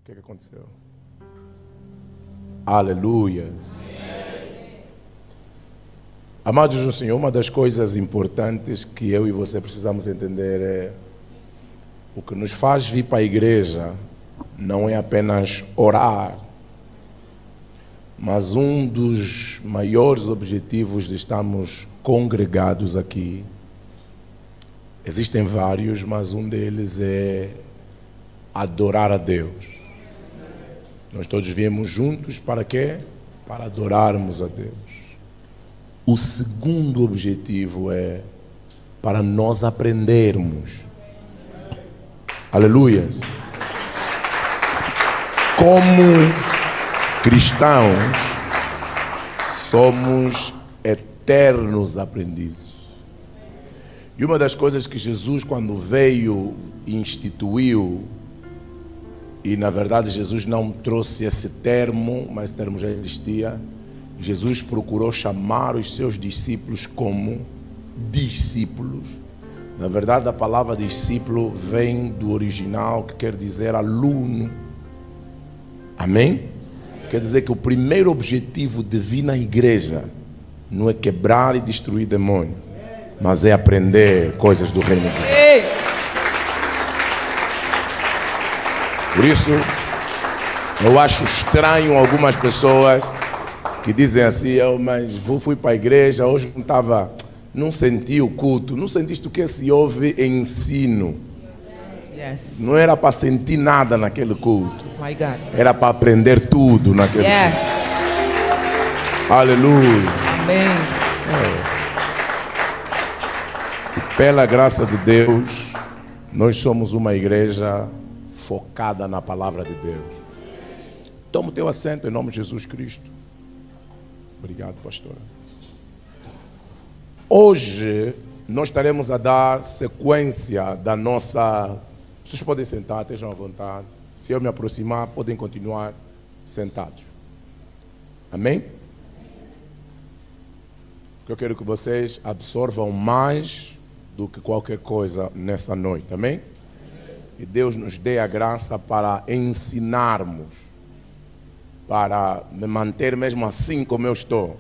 O que aconteceu? Aleluia. Amados do Senhor, uma das coisas importantes que eu e você precisamos entender é o que nos faz vir para a igreja não é apenas orar, mas um dos maiores objetivos de estarmos congregados aqui, existem vários, mas um deles é adorar a Deus. Nós todos viemos juntos para quê? Para adorarmos a Deus. O segundo objetivo é para nós aprendermos. Aleluias. Como cristãos, somos eternos aprendizes. E uma das coisas que Jesus, quando veio, instituiu, e na verdade Jesus não trouxe esse termo, mas esse termo já existia. Jesus procurou chamar os seus discípulos como discípulos. Na verdade, a palavra discípulo vem do original, que quer dizer aluno. Amém? Quer dizer que o primeiro objetivo de vir na igreja não é quebrar e destruir demônio, mas é aprender coisas do reino de Deus. Por isso, eu acho estranho algumas pessoas que dizem assim, mas fui para a igreja, hoje não senti o culto. Não sentiste o que se ouve ensino. Yes. Não era para sentir nada naquele culto. My God. Era para aprender tudo naquele Yes. culto. Aleluia. Amém. E pela graça de Deus, nós somos uma igreja focada na palavra de Deus. Toma o teu assento em nome de Jesus Cristo. Obrigado, pastora. Hoje nós estaremos a dar sequência da nossa... Vocês podem sentar, estejam à vontade. Se eu me aproximar, podem continuar sentados. Amém? Eu quero que vocês absorvam mais do que qualquer coisa nessa noite. Amém? E Deus nos dê a graça para ensinarmos, para me manter mesmo assim como eu estou.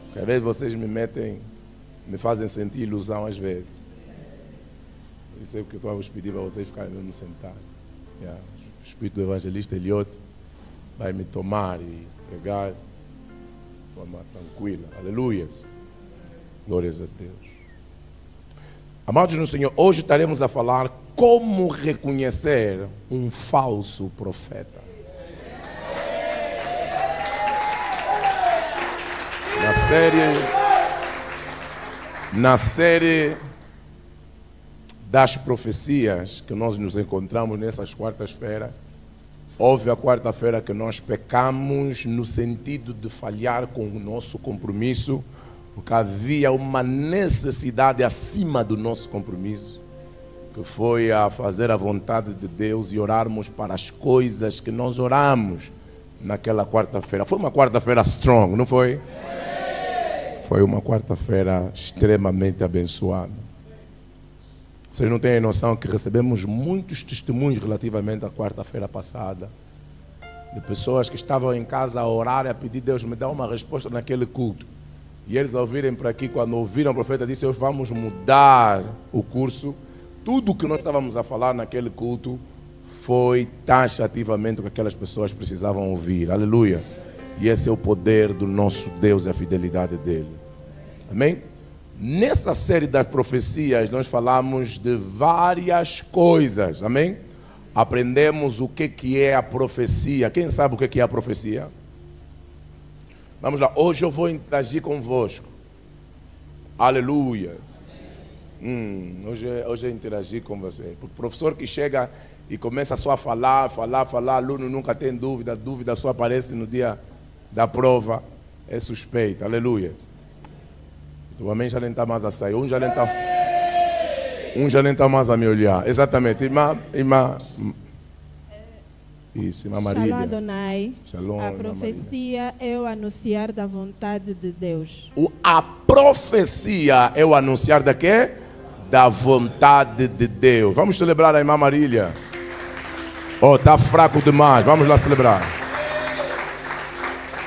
Porque às vezes vocês me fazem sentir ilusão às vezes. Isso é o que eu estou a vos pedir para vocês ficarem mesmo sentados. O Espírito do Evangelista Eliot vai me tomar e pregar de forma tranquila. Aleluias. Glórias a Deus. Amados no Senhor, hoje estaremos a falar como reconhecer um falso profeta. Na série das profecias que nós nos encontramos nessas quartas-feiras, houve a quarta-feira que nós pecamos no sentido de falhar com o nosso compromisso, porque havia uma necessidade acima do nosso compromisso, que foi a fazer a vontade de Deus e orarmos para as coisas que nós oramos naquela quarta-feira. Foi uma quarta-feira strong, não foi? Foi uma quarta-feira extremamente abençoada. Vocês não têm noção que recebemos muitos testemunhos relativamente à quarta-feira passada, de pessoas que estavam em casa a orar e a pedir Deus me dá uma resposta naquele culto. E eles ao virem para aqui, quando ouviram o profeta, disse, hoje vamos mudar o curso. Tudo o que nós estávamos a falar naquele culto foi taxativamente o que aquelas pessoas precisavam ouvir. Aleluia. E esse é o poder do nosso Deus e a fidelidade dele. Amém? Nessa série das profecias, nós falamos de várias coisas. Amém? Aprendemos o que é a profecia. Quem sabe o que é a profecia? Vamos lá. Hoje eu vou interagir convosco. Aleluia. Hoje eu interagir com você. O professor que chega e começa só a falar, aluno nunca tem dúvida, a dúvida só aparece no dia da prova, é suspeito. Aleluia. O homem já nem está mais a sair, um já nem está mais a me olhar. Exatamente, irmã. Isso, irmã Marília. Shalom Adonai. Shalom, a profecia é o anunciar da vontade de Deus. A profecia é o anunciar da quê? Da vontade de Deus. Vamos celebrar a irmã Marília. Oh, está fraco demais. Vamos lá celebrar.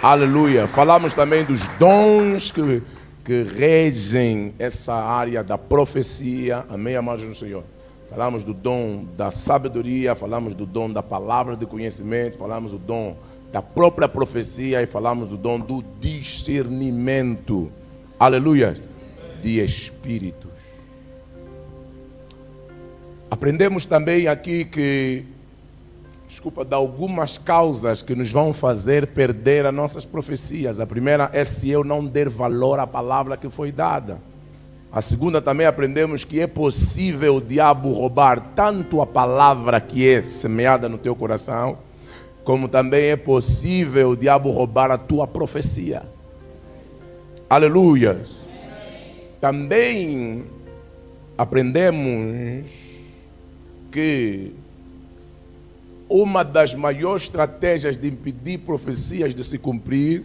Aleluia. Falamos também dos dons que regem essa área da profecia. Amém, amados no Senhor. Falamos do dom da sabedoria, falamos do dom da palavra de conhecimento, falamos do dom da própria profecia e falamos do dom do discernimento. Aleluia. De espíritos. Aprendemos também aqui que, de algumas causas que nos vão fazer perder as nossas profecias. A primeira é se eu não der valor à palavra que foi dada. A segunda também aprendemos que é possível o diabo roubar tanto a palavra que é semeada no teu coração, como também é possível o diabo roubar a tua profecia. Aleluia. Também aprendemos que uma das maiores estratégias de impedir profecias de se cumprir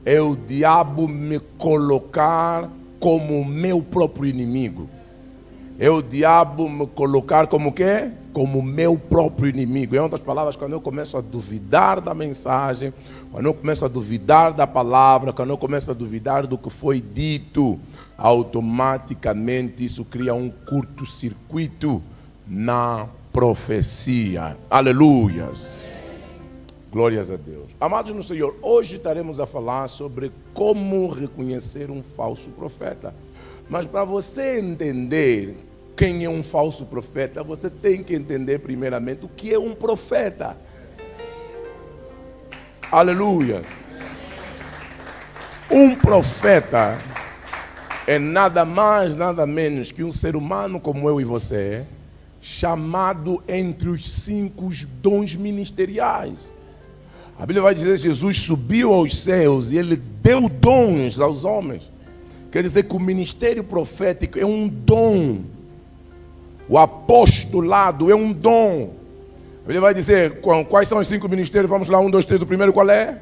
é o diabo me colocar como meu próprio inimigo. É o diabo me colocar como quê? Como meu próprio inimigo. Em outras palavras, quando eu começo a duvidar da mensagem, quando eu começo a duvidar da palavra, quando eu começo a duvidar do que foi dito, automaticamente isso cria um curto-circuito na profecia. Aleluias. Glórias a Deus. Amados no Senhor, hoje estaremos a falar sobre como reconhecer um falso profeta. Mas para você entender quem é um falso profeta, você tem que entender primeiramente o que é um profeta. Aleluia. Um profeta é nada mais, nada menos que um ser humano como eu e você, chamado entre os 5 dons ministeriais. A Bíblia vai dizer que Jesus subiu aos céus e ele deu dons aos homens. Quer dizer que o ministério profético é um dom. O apostolado é um dom. A Bíblia vai dizer quais são os 5 ministérios. Vamos lá, 1, 2, 3. O primeiro qual é?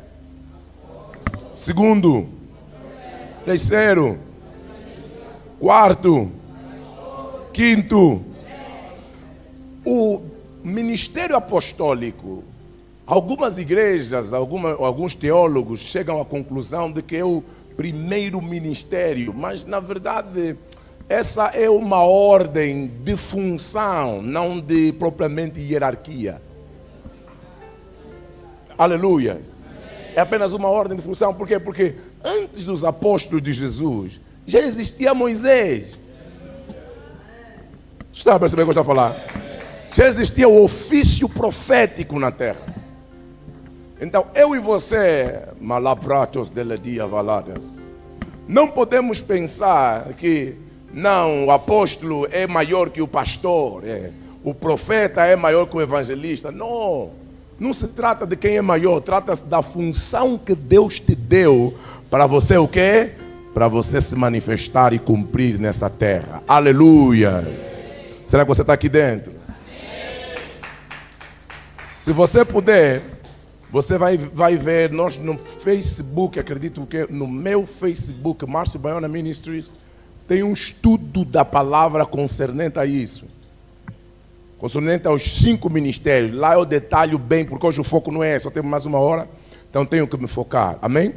Segundo. Terceiro. Quarto. Quinto. O ministério apostólico. Algumas igrejas, alguns teólogos chegam à conclusão de que é o primeiro ministério, mas na verdade essa é uma ordem de função, não de propriamente hierarquia. Aleluia. É apenas uma ordem de função. Por quê? Porque antes dos apóstolos de Jesus já existia Moisés. Está a perceber o que eu estou a falar? Já existia o ofício profético na terra. Então, eu e você, malapratos dele dia valadas, não podemos pensar que, não, o apóstolo é maior que o pastor, o profeta é maior que o evangelista. Não, não se trata de quem é maior, trata-se da função que Deus te deu para você o quê? Para você se manifestar e cumprir nessa terra. Aleluia. Será que você está aqui dentro? Se você puder, você vai ver nós no Facebook, acredito que no meu Facebook, Márcio Baiona Ministries, tem um estudo da palavra concernente a isso. Concernente aos 5 ministérios. Lá eu detalho bem, porque hoje o foco não é, só temos mais 1 hora, então tenho que me focar. Amém?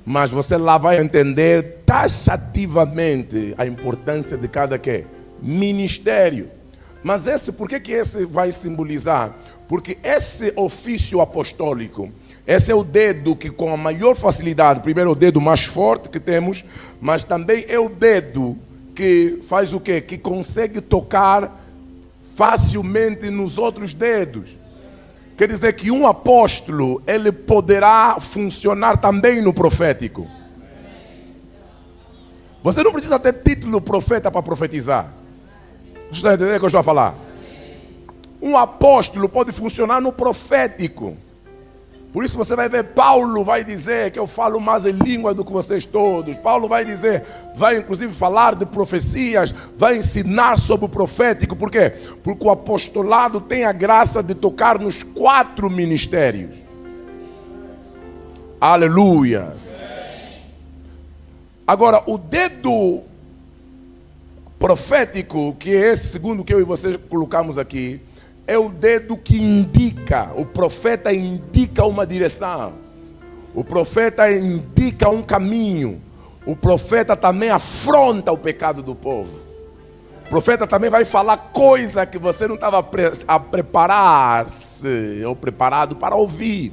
Mas você lá vai entender taxativamente a importância de cada ministério. Mas por que esse vai simbolizar? Porque esse ofício apostólico, esse é o dedo que com a maior facilidade, primeiro é o dedo mais forte que temos, mas também é o dedo que faz o quê? Que consegue tocar facilmente nos outros dedos. Quer dizer que um apóstolo, ele poderá funcionar também no profético. Você não precisa ter título profeta para profetizar. Você está entendendo o que eu estou a falar? Um apóstolo pode funcionar no profético. Por isso você vai ver, Paulo vai dizer que eu falo mais em língua do que vocês todos. Paulo vai dizer, vai inclusive falar de profecias, vai ensinar sobre o profético. Por quê? Porque o apostolado tem a graça de tocar nos 4 ministérios. Aleluia. Agora, o dedo profético, que é esse segundo que eu e vocês colocamos aqui, é o dedo que indica. O profeta indica uma direção. O profeta indica um caminho. O profeta também afronta o pecado do povo. O profeta também vai falar coisa que você não estava a preparar-se ou preparado para ouvir.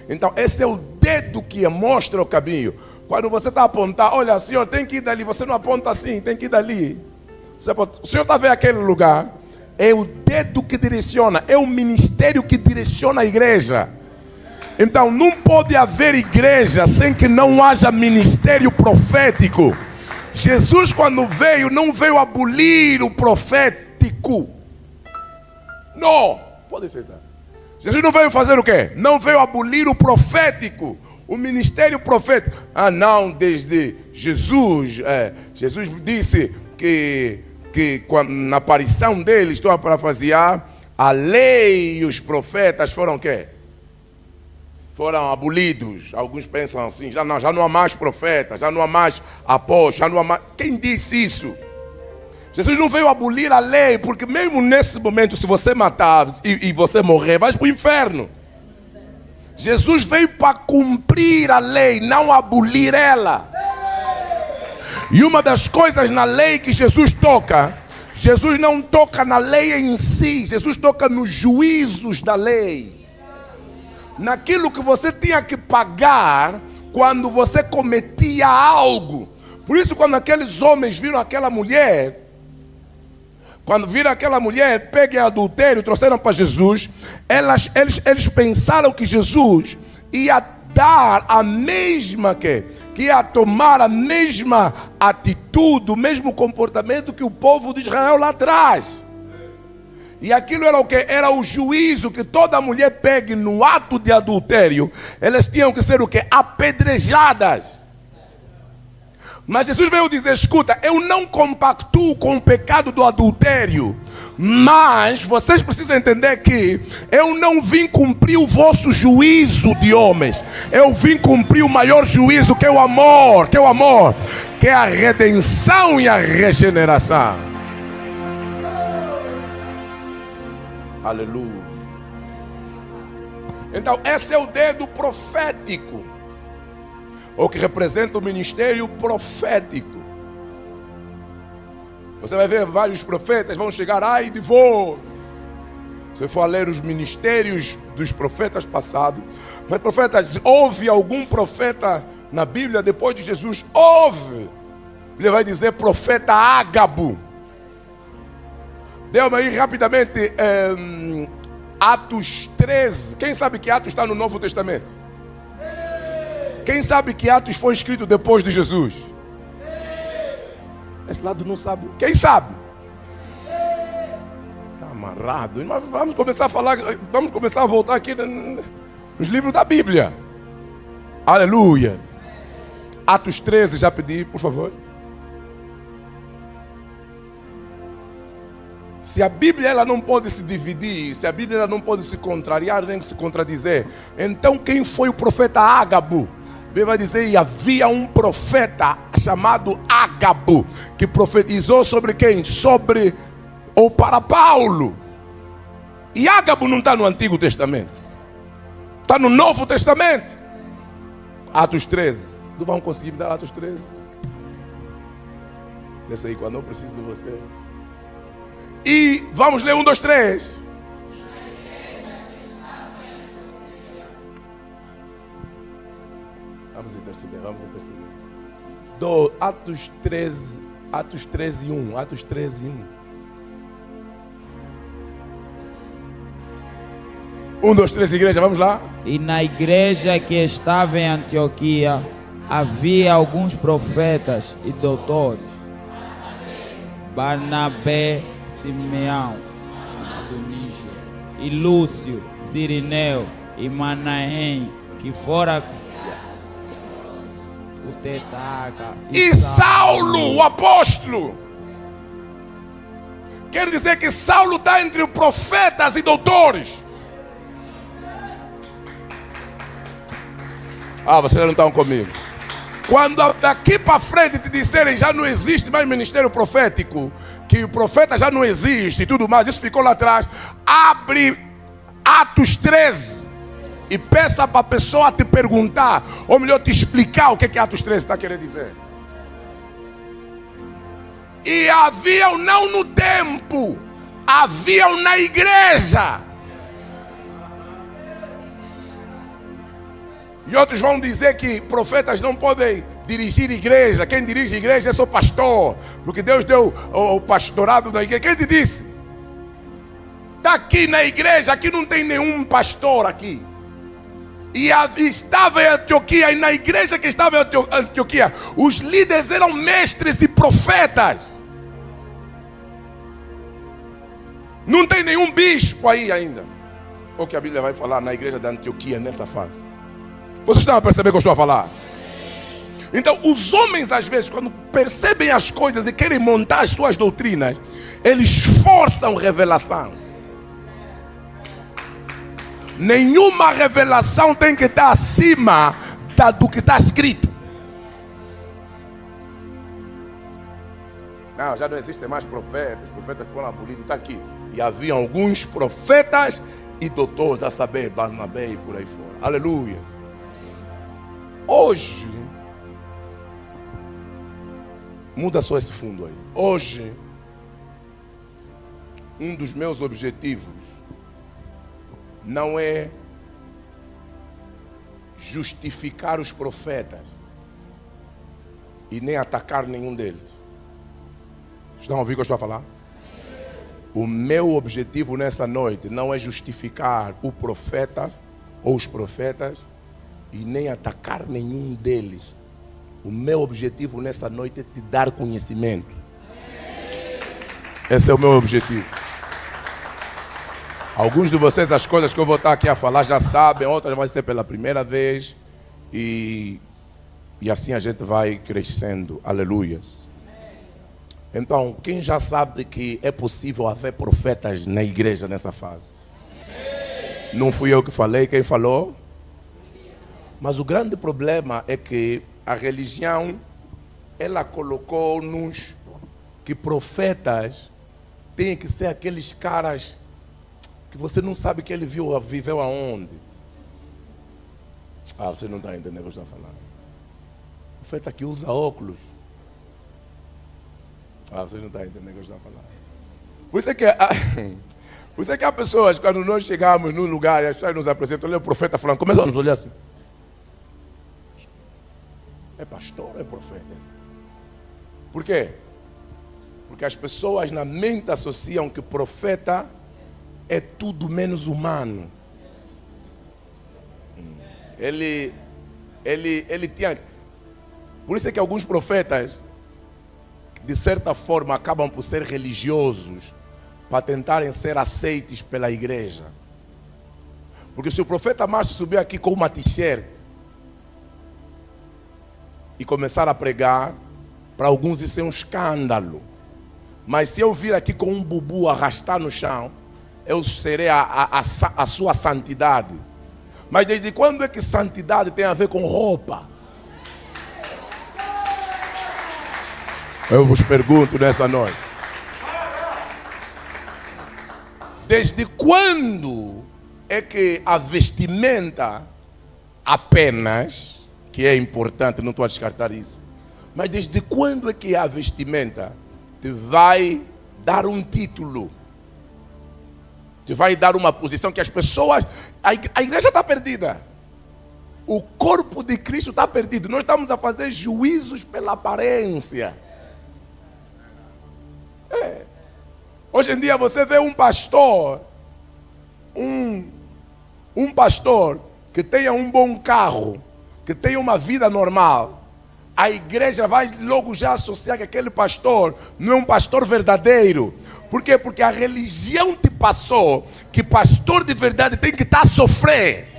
Então esse é o dedo que mostra o caminho. Quando você está a apontar, olha, senhor, tem que ir dali. Você não aponta assim, tem que ir dali. O senhor está a ver aquele lugar? É o dedo que direciona. É o ministério que direciona a igreja. Então não pode haver igreja sem que não haja ministério profético. Jesus, quando veio, não veio abolir o profético. Não, pode aceitar. Jesus não veio fazer o quê? Não veio abolir o profético, o ministério profético. Ah, não, desde Jesus. Jesus disse que na aparição dele, estou a parafrasear, a lei e os profetas foram o quê? Foram abolidos. Alguns pensam assim, já não há mais profetas, já não há mais apóstolos, já não há mais... Quem disse isso? Jesus não veio abolir a lei, porque mesmo nesse momento, se você matar e você morrer, vai para o inferno. Jesus veio para cumprir a lei, não abolir ela. E uma das coisas na lei que Jesus toca, Jesus não toca na lei em si, Jesus toca nos juízos da lei. Naquilo que você tinha que pagar quando você cometia algo. Por isso, quando aqueles homens viram aquela mulher, pega em adultério, trouxeram para Jesus, eles pensaram que Jesus ia dar a mesma que ia tomar a mesma atitude, o mesmo comportamento que o povo de Israel lá atrás. E aquilo era o que? Era o juízo que toda mulher pegue no ato de adultério. Elas tinham que ser o que? Apedrejadas. Mas Jesus veio dizer, escuta, eu não compactuo com o pecado do adultério. Mas vocês precisam entender que eu não vim cumprir o vosso juízo de homens. Eu vim cumprir o maior juízo, que é o amor. Que é a redenção e a regeneração. Aleluia. Então esse é o dedo profético, o que representa o ministério profético. Você vai ver vários profetas vão chegar, ai de vós. Se for ler os ministérios dos profetas passados, mas profetas, houve algum profeta na Bíblia depois de Jesus? Houve. Ele vai dizer profeta Ágabo. Dê-me aí rapidamente Atos 13. Quem sabe que Atos está no Novo Testamento? Quem sabe que Atos foi escrito depois de Jesus? Esse lado não sabe. Quem sabe? Está amarrado. Mas vamos começar a falar. Vamos começar a voltar aqui nos livros da Bíblia. Aleluia. Atos 13, já pedi, por favor. Se a Bíblia ela não pode se dividir, se a Bíblia ela não pode se contrariar, nem se contradizer, então quem foi o profeta Ágabo? A Bíblia vai dizer, e havia um profeta chamado Ágabo, que profetizou sobre quem? Sobre, ou para Paulo. E Ágabo não está no Antigo Testamento, está no Novo Testamento. Atos 13, não vão conseguir me dar Atos 13? Desce aí quando eu preciso de você. E vamos ler 1, 2, 3. Vamos interceder. Atos 13 e 1. Atos 13 e 1. 1, 2, 3, igreja, vamos lá. E na igreja que estava em Antioquia havia alguns profetas e doutores. Barnabé, Simeão, Níger, e Lúcio, Sirineu e Manaém, que fora o Tetaca, e Saulo, o apóstolo. Quer dizer que Saulo está entre os profetas e doutores. Vocês não estão comigo. Quando daqui para frente te disserem já não existe mais ministério profético, que o profeta já não existe e tudo mais, isso ficou lá atrás, abre Atos 13 e peça para a pessoa te perguntar, ou melhor, te explicar o que Atos 13 está querendo dizer. E haviam não no templo, haviam na igreja. E outros vão dizer que profetas não podem dirigir igreja. Quem dirige igreja é só pastor, porque Deus deu o pastorado da igreja. Quem te disse? Está aqui na igreja, aqui não tem nenhum pastor aqui. E estava em Antioquia, e na igreja que estava em Antioquia, os líderes eram mestres e profetas. Não tem nenhum bispo aí ainda. O que a Bíblia vai falar na igreja de Antioquia nessa fase. Vocês estão a perceber o que eu estou a falar? Então, os homens às vezes, quando percebem as coisas e querem montar as suas doutrinas, eles forçam revelação. Nenhuma revelação tem que estar acima do que está escrito. Não, já não existem mais profetas. Os profetas foram abolidos, está aqui. E havia alguns profetas e doutores, a saber, Barnabé e por aí fora. Aleluia. Hoje, muda só esse fundo aí. Hoje, um dos meus objetivos não é justificar os profetas e nem atacar nenhum deles. Estão ouvindo o que eu estou a falar? O meu objetivo nessa noite não é justificar o profeta ou os profetas e nem atacar nenhum deles. O meu objetivo nessa noite é te dar conhecimento. Esse é o meu objetivo. Alguns de vocês, as coisas que eu vou estar aqui a falar já sabem, outras vai ser pela primeira vez. E assim a gente vai crescendo. Aleluias. Então, quem já sabe que é possível haver profetas na igreja nessa fase? Não fui eu que falei, quem falou? Mas o grande problema é que a religião, ela colocou-nos que profetas têm que ser aqueles caras que você não sabe que ele viveu aonde. Você não está entendendo o que eu estou falando. Profeta que usa óculos. Você não está entendendo o que eu estou falando. Por isso é que há pessoas, quando nós chegamos num lugar e as pessoas nos apresentam, olha o profeta falando, começam a nos olhar assim. É pastor ou é profeta? Por quê? Porque as pessoas na mente associam que profeta é tudo menos humano. Ele tinha... Por isso é que alguns profetas, de certa forma, acabam por ser religiosos para tentarem ser aceitos pela igreja. Porque se o profeta Márcio subir aqui com uma t-shirt e começar a pregar, para alguns isso é um escândalo. Mas se eu vir aqui com um bubu arrastar no chão, eu serei a sua santidade. Mas desde quando é que santidade tem a ver com roupa? Eu vos pergunto nessa noite. Desde quando é que a vestimenta apenas, que é importante, não estou a descartar isso, mas desde quando é que a vestimenta te vai dar um título, te vai dar uma posição que as pessoas... A igreja está perdida. O corpo de Cristo está perdido. Nós estamos a fazer juízos pela aparência. Hoje em dia você vê um pastor, um pastor que tenha um bom carro, que tenha uma vida normal, a igreja vai logo já associar que aquele pastor não é um pastor verdadeiro. Por quê? Porque a religião te passou que pastor de verdade tem que estar a sofrer.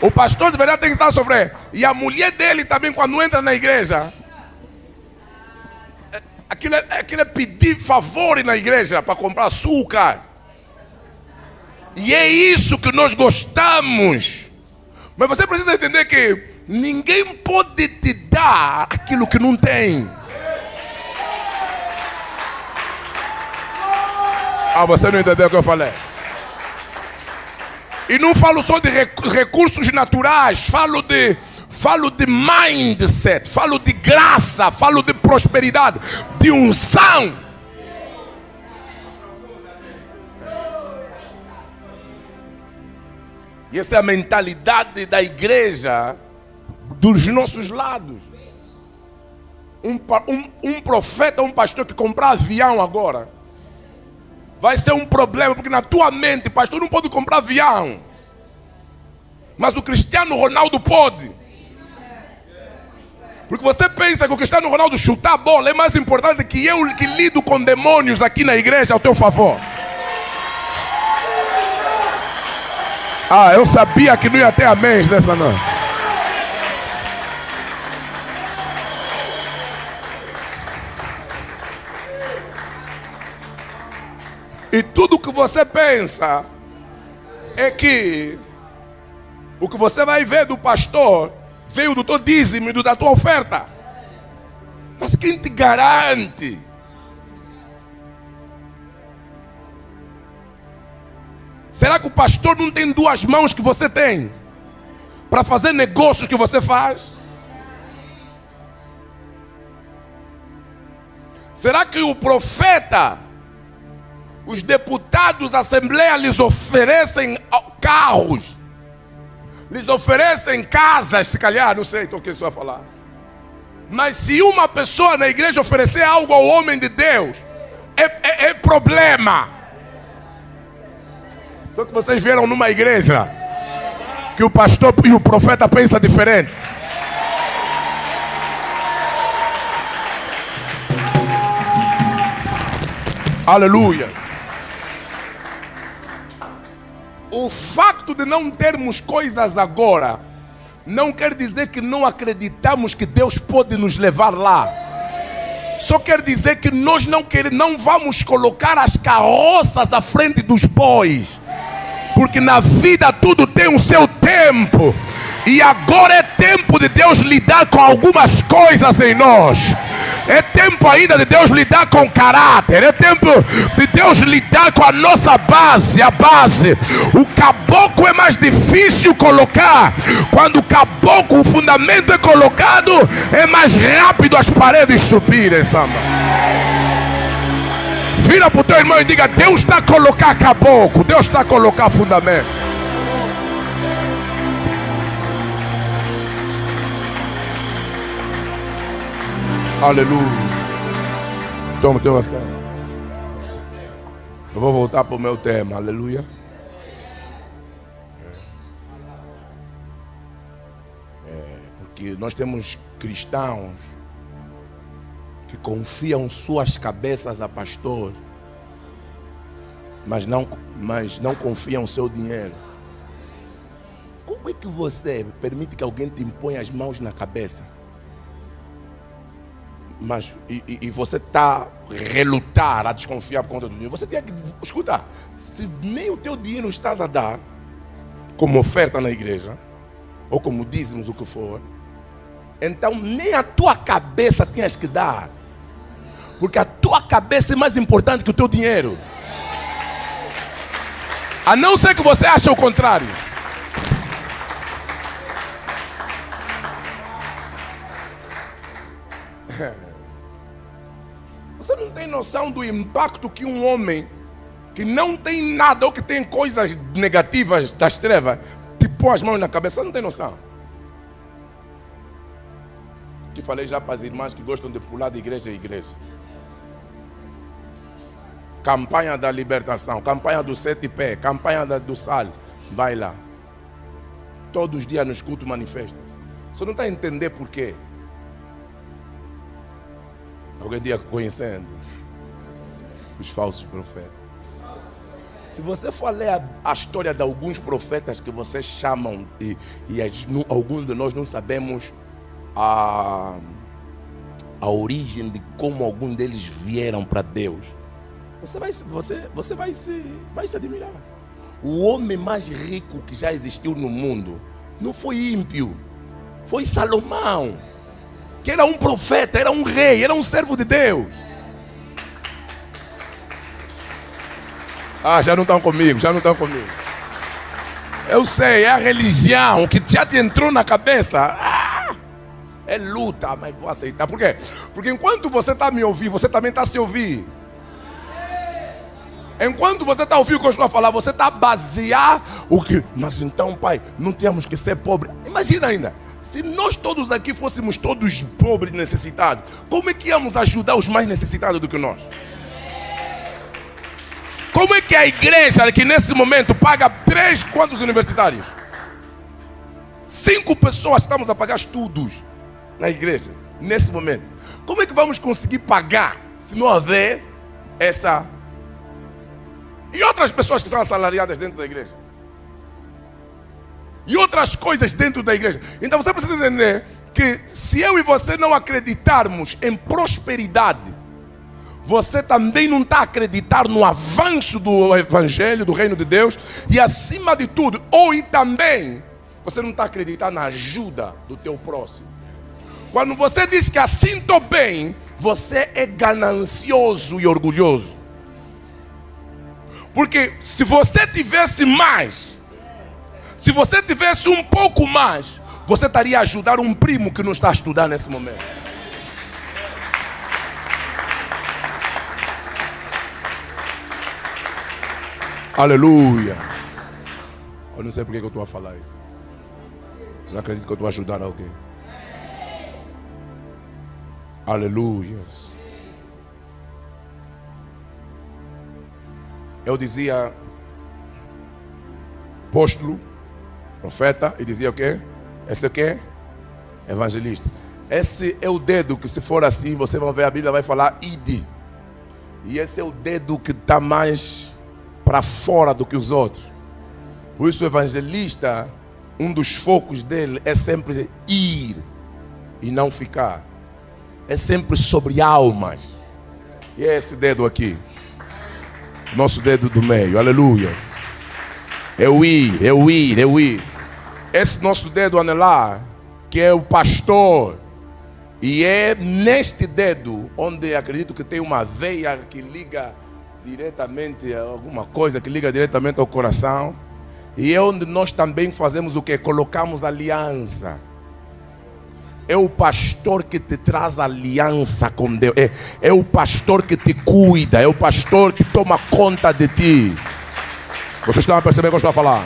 O pastor de verdade tem que estar a sofrer. E a mulher dele também, quando entra na igreja, aquilo é pedir favor na igreja para comprar açúcar. E é isso que nós gostamos. Mas você precisa entender que ninguém pode te dar aquilo que não tem. Ah, você não entendeu o que eu falei? E não falo só de recursos naturais, falo de mindset, falo de graça, falo de prosperidade, de unção. E essa é a mentalidade da igreja dos nossos lados. Um profeta, um pastor que comprar avião agora vai ser um problema, porque na tua mente, pastor, não pode comprar avião. Mas o Cristiano Ronaldo pode. Porque você pensa que o Cristiano Ronaldo chutar a bola é mais importante que eu que lido com demônios aqui na igreja ao teu favor. Ah, eu sabia que não ia ter amém nessa noite. E tudo que você pensa é que o que você vai ver do pastor veio do teu dízimo e da tua oferta. Mas quem te garante? Será que o pastor não tem duas mãos que você tem para fazer negócios que você faz? Será que o profeta, os deputados da Assembleia lhes oferecem carros, lhes oferecem casas, se calhar, não sei, estou aqui só a falar. Mas se uma pessoa na igreja oferecer algo ao homem de Deus, é problema. Só que vocês vieram numa igreja que o pastor e o profeta pensam diferente. Aleluia. O facto de não termos coisas agora não quer dizer que não acreditamos que Deus pode nos levar lá. Só quer dizer que nós não vamos colocar as carroças à frente dos bois. Porque na vida tudo tem o seu tempo. E agora é tempo de Deus lidar com algumas coisas em nós. É tempo ainda de Deus lidar com caráter. É tempo de Deus lidar com a nossa base. A base. O caboclo é mais difícil colocar. Quando o caboclo, o fundamento é colocado, é mais rápido as paredes subirem, samba. Vira para o teu irmão e diga: Deus está a colocar caboclo. Deus está a colocar fundamento. Aleluia. Toma o teu assento. Eu vou voltar para o meu tema. Aleluia. Porque nós temos cristãos que confiam suas cabeças a pastor, mas não confiam seu dinheiro. Como é que você permite que alguém te imponha as mãos na cabeça? Mas e você está a relutar, a desconfiar por conta do dinheiro? Você tem que escutar. Se nem o teu dinheiro estás a dar como oferta na igreja, ou como dízimos, o que for, então nem a tua cabeça tens que dar, porque a tua cabeça é mais importante que o teu dinheiro. A não ser que você ache o contrário. Você não tem noção do impacto que um homem que não tem nada ou que tem coisas negativas das trevas te põe as mãos na cabeça. Você não tem noção. Que falei já para as irmãs que gostam de pular de igreja em igreja. Campanha da libertação, campanha do 7 pés, campanha do sal. Vai lá. Todos os dias nos cultos manifesta. Você não está a entender por quê. Alguém dia conhecendo os falsos profetas. Se você for ler a história de alguns profetas que vocês chamam e alguns de nós não sabemos a origem de como alguns deles vieram para Deus, você vai se admirar. O homem mais rico que já existiu no mundo não foi ímpio. Foi Salomão, que era um profeta, era um rei, era um servo de Deus. Ah, já não estão comigo, já não estão comigo. Eu sei, é a religião que já te entrou na cabeça. É luta, mas vou aceitar. Por quê? Porque enquanto você está me ouvindo, você também está se ouvir. Enquanto você está ouvindo o que eu estou a falar, você está a basear o que. Mas então, pai, não temos que ser pobres. Imagina ainda, se nós todos aqui fôssemos todos pobres e necessitados, como é que íamos ajudar os mais necessitados do que nós? Como é que a igreja que nesse momento paga 3 quantos universitários? 5 pessoas estamos a pagar estudos na igreja, nesse momento. Como é que vamos conseguir pagar se não houver essa... E outras pessoas que são assalariadas dentro da igreja? E outras coisas dentro da igreja? Então você precisa entender que se eu e você não acreditarmos em prosperidade, você também não está a acreditar no avanço do evangelho, do reino de Deus. E acima de tudo, e também, você não está a acreditar na ajuda do teu próximo. Quando você diz que assim estou bem, você é ganancioso e orgulhoso. Porque se você tivesse mais, se você tivesse um pouco mais, você estaria a ajudar um primo que não está a estudar nesse momento. Aleluia. Eu não sei porque eu estou a falar isso. Você acredita que eu estou a ajudar alguém? Aleluia. Eu dizia apóstolo, profeta, e dizia o quê? Esse é o quê? Evangelista. Esse é o dedo que, se for assim, você vai ver a Bíblia, vai falar ide. E esse é o dedo que está mais para fora do que os outros. Por isso o evangelista, um dos focos dele é sempre ir e não ficar. É sempre sobre almas. E é esse dedo aqui, nosso dedo do meio, aleluia. É o ir, é o ir, é o ir. Esse nosso dedo anelar, que é o pastor. E é neste dedo onde acredito que tem uma veia que liga diretamente a alguma coisa, que liga diretamente ao coração. E é onde nós também fazemos o que? Colocamos aliança. É o pastor que te traz aliança com Deus. É o pastor que te cuida. É o pastor que toma conta de ti. Vocês estão a perceber o que eu estou a falar?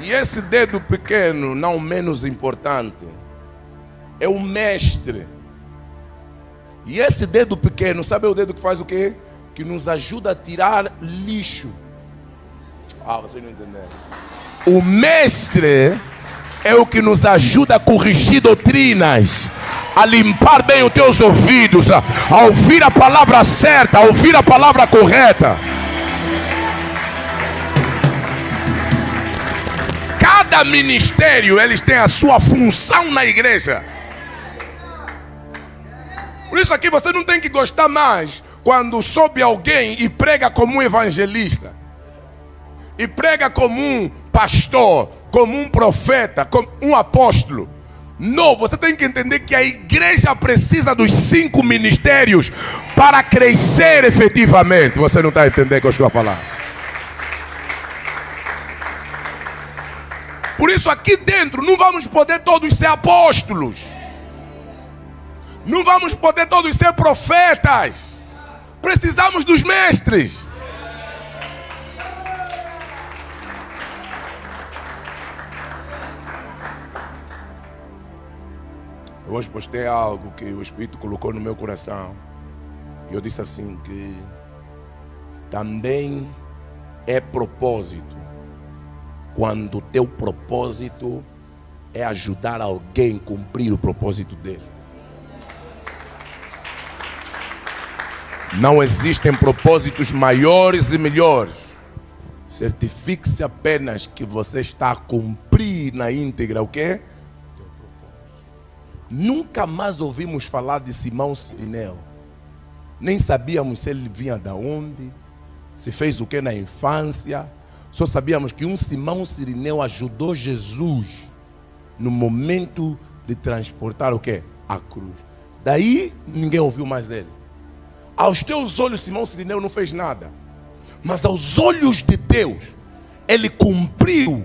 E esse dedo pequeno, não menos importante, é o mestre. E esse dedo pequeno, sabe o dedo que faz o quê? Que nos ajuda a tirar lixo. Vocês não entenderam. O mestre é o que nos ajuda a corrigir doutrinas, a limpar bem os teus ouvidos, a ouvir a palavra certa, a ouvir a palavra correta. Cada ministério, eles têm a sua função na igreja. Por isso aqui você não tem que gostar mais quando sobe alguém e prega como um evangelista, e prega como um pastor, como um profeta, como um apóstolo. Não, você tem que entender que a igreja precisa dos 5 ministérios para crescer efetivamente. Você não está entendendo o que eu estou a falar? Por isso aqui dentro não vamos poder todos ser apóstolos. Não vamos poder todos ser profetas. Precisamos dos mestres. Eu hoje postei algo que o Espírito colocou no meu coração. E eu disse assim que também é propósito quando o teu propósito é ajudar alguém a cumprir o propósito dele. Não existem propósitos maiores e melhores. Certifique-se apenas que você está a cumprir na íntegra o quê? Nunca mais ouvimos falar de Simão Sirineu. Nem sabíamos se ele vinha de onde, se fez o que na infância. Só sabíamos que um Simão Sirineu ajudou Jesus no momento de transportar o quê? A cruz. Daí ninguém ouviu mais dele. Aos teus olhos, Simão Sirineu não fez nada. Mas aos olhos de Deus, ele cumpriu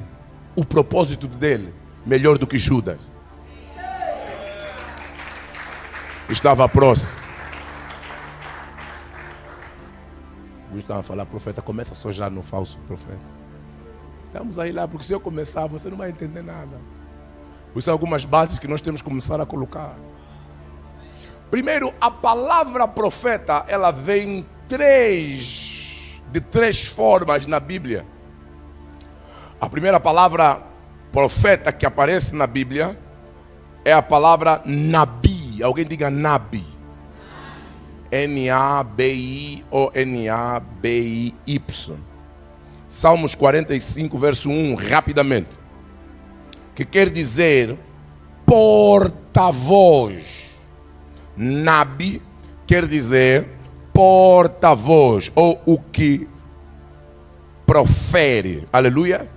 o propósito dele melhor do que Judas. Estava próximo. Gustavo a falar, profeta, começa a sojar no falso profeta. Estamos aí lá, porque se eu começar, você não vai entender nada. Por isso, algumas bases que nós temos que começar a colocar. Primeiro, a palavra profeta, ela vem de três formas na Bíblia. A primeira palavra profeta que aparece na Bíblia é a palavra Nabi. Alguém diga Nabi. Nabi ou Nabii. Salmos 45, verso 1, rapidamente. Que quer dizer porta-voz. Nabi quer dizer porta-voz, ou o que profere. Aleluia.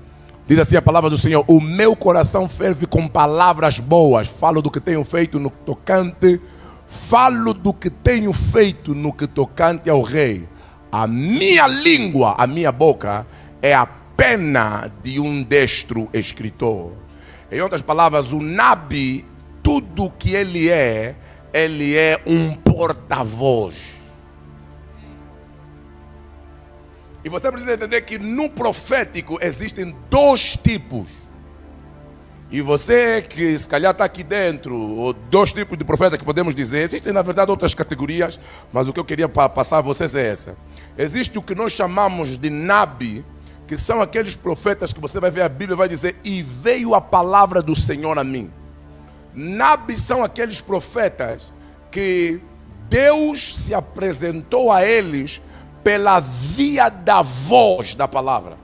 Diz assim a palavra do Senhor: o meu coração ferve com palavras boas. Falo do que tenho feito no tocante. Falo do que tenho feito no que tocante ao rei. A minha língua, a minha boca, é a pena de um destro escritor. Em outras palavras, o Nabi, tudo o que ele é um porta-voz. E você precisa entender que no profético existem dois tipos. E você que se calhar está aqui dentro, ou dois tipos de profeta que podemos dizer, existem na verdade outras categorias, mas o que eu queria passar a vocês é essa. Existe o que nós chamamos de Nabi, que são aqueles profetas que você vai ver a Bíblia e vai dizer, e veio a palavra do Senhor a mim. Nabi são aqueles profetas que Deus se apresentou a eles pela via da voz da palavra.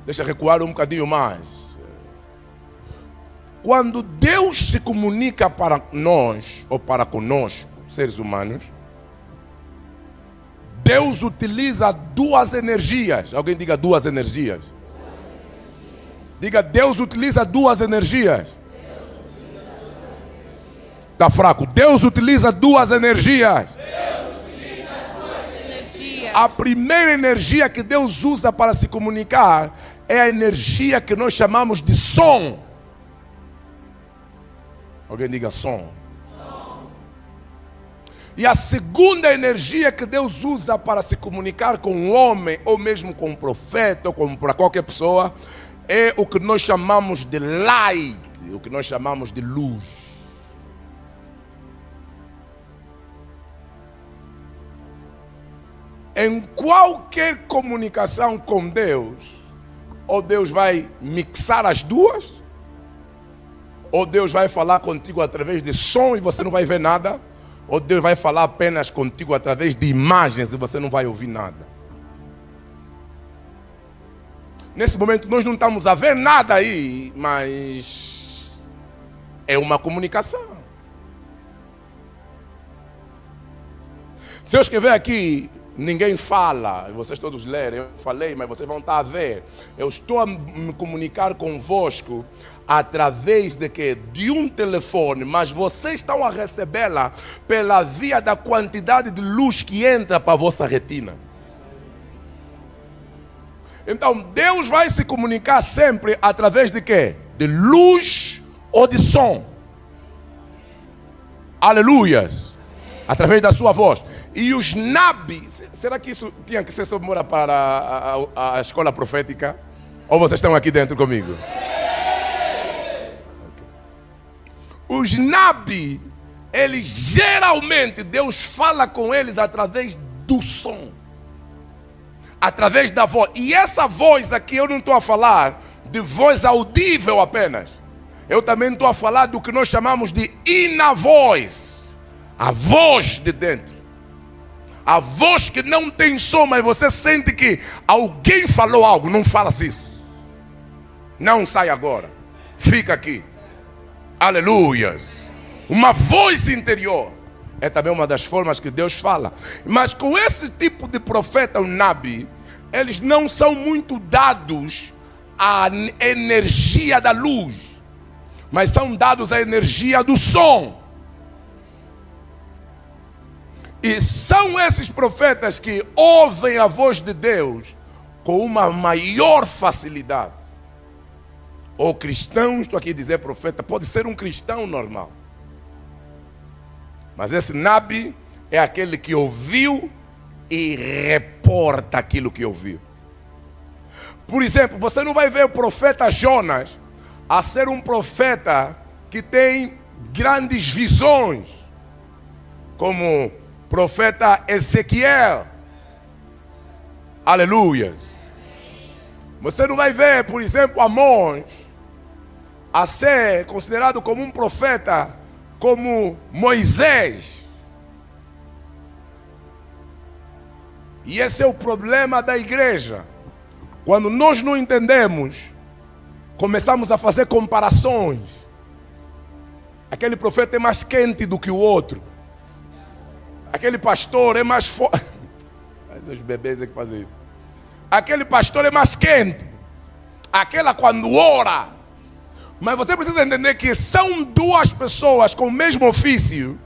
Deixa eu recuar um bocadinho mais. Quando Deus se comunica para nós, ou para conosco, seres humanos, Deus utiliza duas energias. Alguém diga duas energias. Diga, Deus utiliza duas energias. Está fraco. Deus utiliza duas energias. A primeira energia que Deus usa para se comunicar é a energia que nós chamamos de som. Alguém diga som. E a segunda energia que Deus usa para se comunicar com o homem, ou mesmo com o profeta, ou para qualquer pessoa, é o que nós chamamos de light, o que nós chamamos de luz. Em qualquer comunicação com Deus, ou Deus vai mixar as duas, ou Deus vai falar contigo através de som e você não vai ver nada, ou Deus vai falar apenas contigo através de imagens e você não vai ouvir nada. Nesse momento nós não estamos a ver nada aí, mas é uma comunicação. Se eu escrever aqui, ninguém fala, vocês todos lerem, eu falei, mas vocês vão estar a ver. Eu estou a me comunicar convosco através de quê? De um telefone, mas vocês estão a recebê-la pela via da quantidade de luz que entra para a vossa retina. Então Deus vai se comunicar sempre através de quê? De luz ou de som. Aleluias. Através da sua voz. E os Nabi, será que isso tinha que ser só para a escola profética? Ou vocês estão aqui dentro comigo? Okay. Os Nabi, eles geralmente, Deus fala com eles através do som. Através da voz. E essa voz aqui eu não estou a falar de voz audível apenas. Eu também estou a falar do que nós chamamos de inner voice. A voz de dentro. A voz que não tem som, mas você sente que alguém falou algo. Não falas isso. Não sai agora. Fica aqui. Aleluias. Uma voz interior. É também uma das formas que Deus fala. Mas com esse tipo de profeta, o Nabi, eles não são muito dados à energia da luz. mas são dados à energia do som. E são esses profetas que ouvem a voz de Deus com uma maior facilidade. Ou cristãos, estou aqui a dizer profeta, pode ser um cristão normal. Mas esse Nabi é aquele que ouviu e reporta aquilo que ouviu. Por exemplo, você não vai ver o profeta Jonas a ser um profeta que tem grandes visões, como profeta Ezequiel. Aleluia. Você não vai ver, por exemplo, Amós a ser considerado como um profeta como Moisés. E esse é o problema da igreja. Quando nós não entendemos, começamos a fazer comparações. Aquele profeta é mais quente do que o outro. Aquele pastor é mais forte. Mas os bebês é que fazem isso. Aquele pastor é mais quente. Aquela quando ora. Mas você precisa entender que são duas pessoas com o mesmo ofício,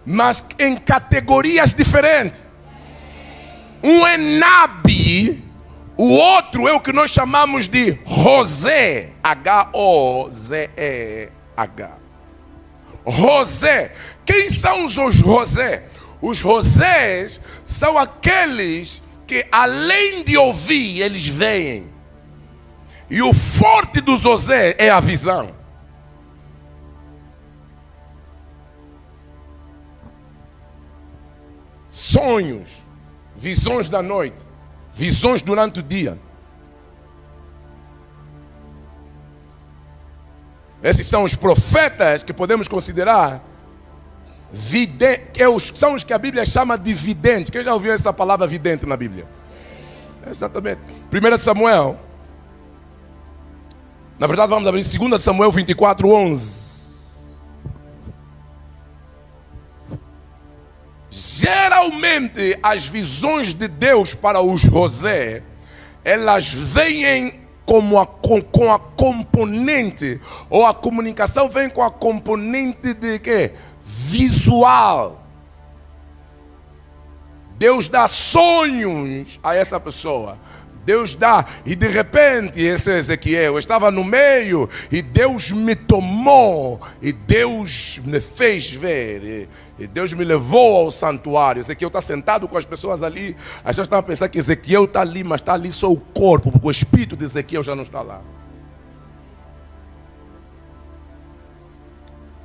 mas em categorias diferentes. Um é Nabi, o outro é o que nós chamamos de José. H-O-Z-E-H. José. Quem são os José? Os Josés são aqueles que, além de ouvir, eles veem. E o forte do José é a visão. Sonhos, visões da noite, visões durante o dia. Esses são os profetas que podemos considerar videntes, são os que a Bíblia chama de videntes. Quem já ouviu essa palavra vidente na Bíblia? Exatamente. 1 Samuel. Na verdade vamos abrir 2 Samuel 24:11. Geralmente as visões de Deus para os José, elas vêm com a componente, ou a comunicação vem com a componente de quê? Visual. Deus dá sonhos a essa pessoa. Deus dá, e de repente esse Ezequiel estava no meio e Deus me tomou e Deus me fez ver e Deus me levou ao santuário. Ezequiel está sentado com as pessoas ali. As pessoas estão a pensar que Ezequiel está ali, mas está ali só o corpo, porque o espírito de Ezequiel já não está lá.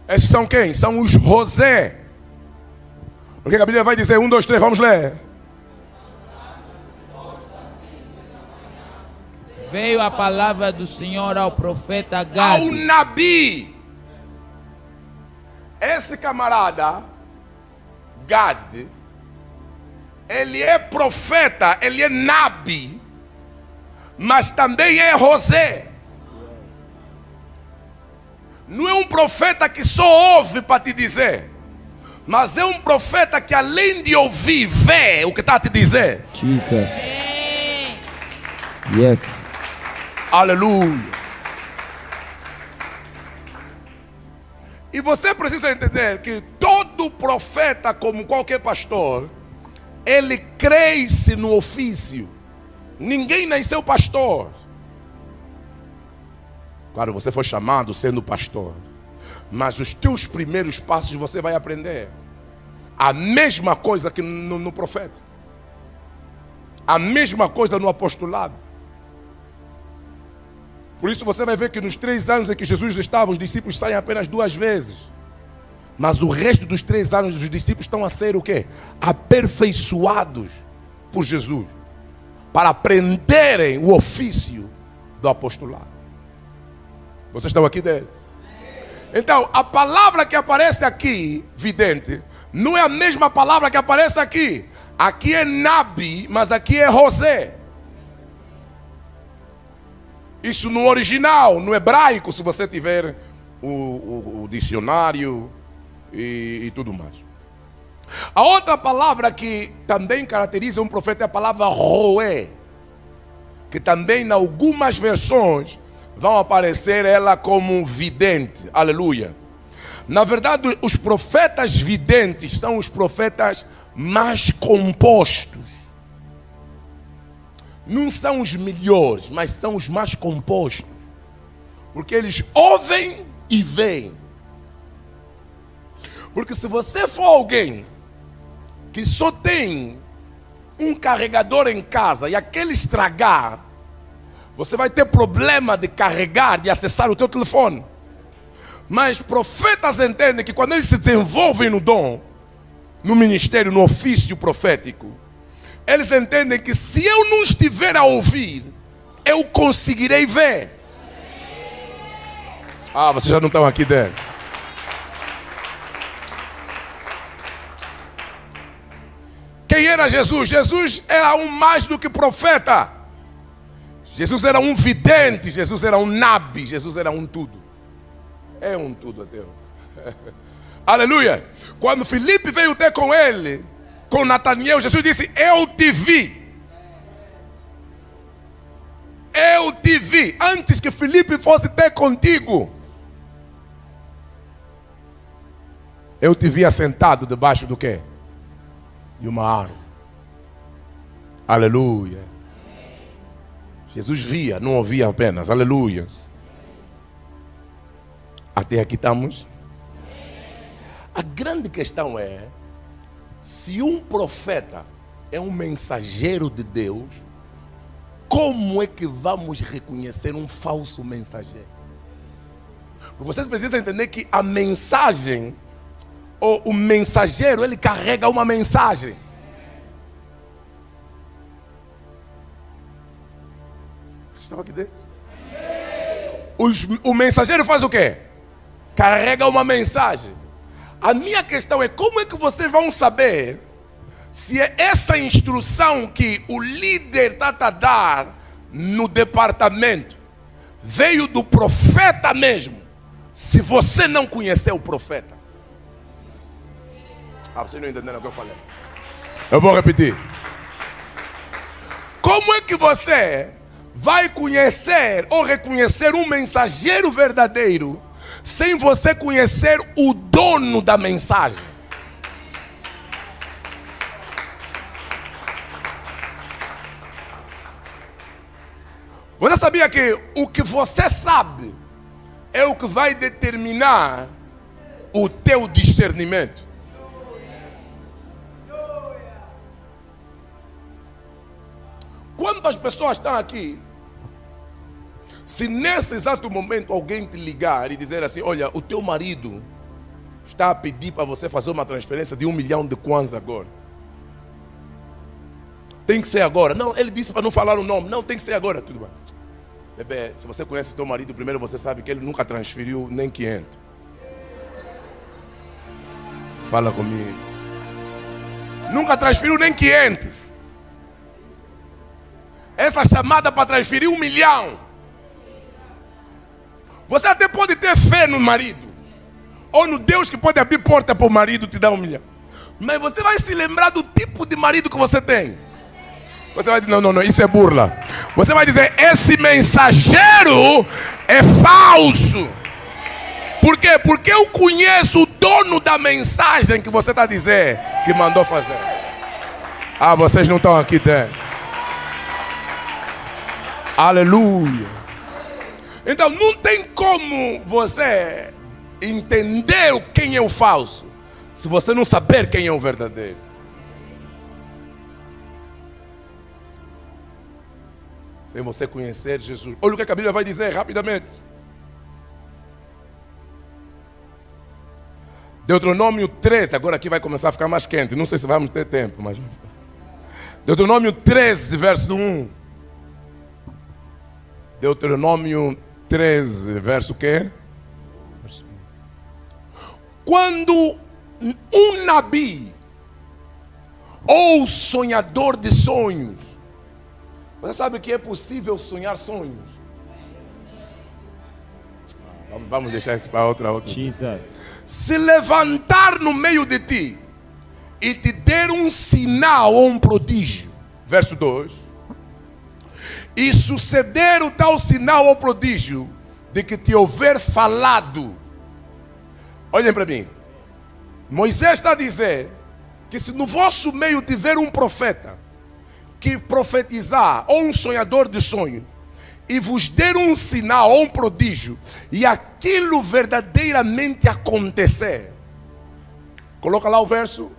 Esses são quem? São os José. O que a Bíblia vai dizer? 1, 2, 3, vamos ler. Veio a palavra do Senhor ao profeta Gad. Ao Nabi. Esse camarada, Gad, ele é profeta, ele é Nabi, mas também é José. Não é um profeta que só ouve para te dizer, mas é um profeta que além de ouvir, vê o que está a te dizer. Jesus. Yes. Aleluia. E você precisa entender que todo profeta, como qualquer pastor, ele cresce no ofício. Ninguém nasceu pastor. Claro, você foi chamado sendo pastor, mas os teus primeiros passos você vai aprender. A mesma coisa que no profeta. A mesma coisa no apostolado. Por isso você vai ver que nos 3 anos em que Jesus estava, os discípulos saem apenas 2 vezes. Mas o resto dos 3 anos os discípulos estão a ser o quê? Aperfeiçoados por Jesus. Para aprenderem o ofício do apostolado. Vocês estão aqui dentro? Então, a palavra que aparece aqui, vidente, não é a mesma palavra que aparece aqui. Aqui é Nabi, mas aqui é José. Isso no original, no hebraico, se você tiver o dicionário e tudo mais. A outra palavra que também caracteriza um profeta é a palavra roé, que também em algumas versões vão aparecer ela como um vidente. Aleluia. Na verdade, os profetas videntes são os profetas mais compostos. Não são os melhores, mas são os mais compostos. Porque eles ouvem e veem. Porque se você for alguém que só tem um carregador em casa e aquele estragar, você vai ter problema de carregar, de acessar o teu telefone. Mas profetas entendem que quando eles se desenvolvem no dom, no ministério, no ofício profético, eles entendem que se eu não estiver a ouvir, eu conseguirei ver. Ah, vocês já não estão aqui dentro. Quem era Jesus? Jesus era um mais do que profeta. Jesus era um vidente, Jesus era um nabi, Jesus era um tudo. É um tudo até. Aleluia. Quando Filipe veio ter com ele, com Natanael, Jesus disse: eu te vi. Eu te vi. Antes que Filipe fosse ter contigo, eu te vi assentado debaixo do quê? De uma árvore. Aleluia. Jesus via, não ouvia apenas. Aleluia. Até aqui estamos. A grande questão é: se um profeta é um mensageiro de Deus, como é que vamos reconhecer um falso mensageiro? Vocês precisam entender que a mensagem, ou o mensageiro, ele carrega uma mensagem. Vocês estão aqui dentro? O mensageiro faz o quê? Carrega uma mensagem. A minha questão é: como é que vocês vão saber se é essa instrução que o líder está a dar no departamento veio do profeta mesmo, se você não conhecer o profeta? Ah, vocês não entenderam o que eu falei. Eu vou repetir. Como é que você vai conhecer ou reconhecer um mensageiro verdadeiro sem você conhecer o dono da mensagem? Você sabia que o que você sabe é o que vai determinar o teu discernimento? Quantas pessoas estão aqui? Se nesse exato momento alguém te ligar e dizer assim: olha, o teu marido está a pedir para você fazer uma transferência de 1 milhão de kwanza agora. Tem que ser agora. Não, ele disse para não falar o nome. Não, tem que ser agora. Tudo bem. Bebê, se você conhece o teu marido, primeiro você sabe que ele nunca transferiu nem 500. Fala comigo. Nunca transferiu nem 500. Essa chamada para transferir 1 milhão. Você até pode ter fé no marido, ou no Deus que pode abrir porta para o marido te dar 1 milhão. Mas você vai se lembrar do tipo de marido que você tem. Você vai dizer: não, isso é burla. Você vai dizer: esse mensageiro é falso. Por quê? Porque eu conheço o dono da mensagem que você está a dizer que mandou fazer. Ah, vocês não estão aqui dentro. Aleluia. Então não tem como você entender quem é o falso se você não saber quem é o verdadeiro. Sem você conhecer Jesus. Olha o que a Bíblia vai dizer rapidamente. Deuteronômio 13. Agora aqui vai começar a ficar mais quente. Não sei se vamos ter tempo, mas Deuteronômio 13, verso 1. Deuteronômio 13, verso o quê? Verso 1. Quando um nabi ou sonhador de sonhos, você sabe que é possível sonhar sonhos? Vamos deixar isso para outra. Jesus. Se levantar no meio de ti e te der um sinal ou um prodígio, verso 2, e suceder o tal sinal ou prodígio de que te houver falado. Olhem para mim. Moisés está a dizer que se no vosso meio tiver um profeta que profetizar, ou um sonhador de sonho, e vos der um sinal ou um prodígio, e aquilo verdadeiramente acontecer. Coloca lá o verso.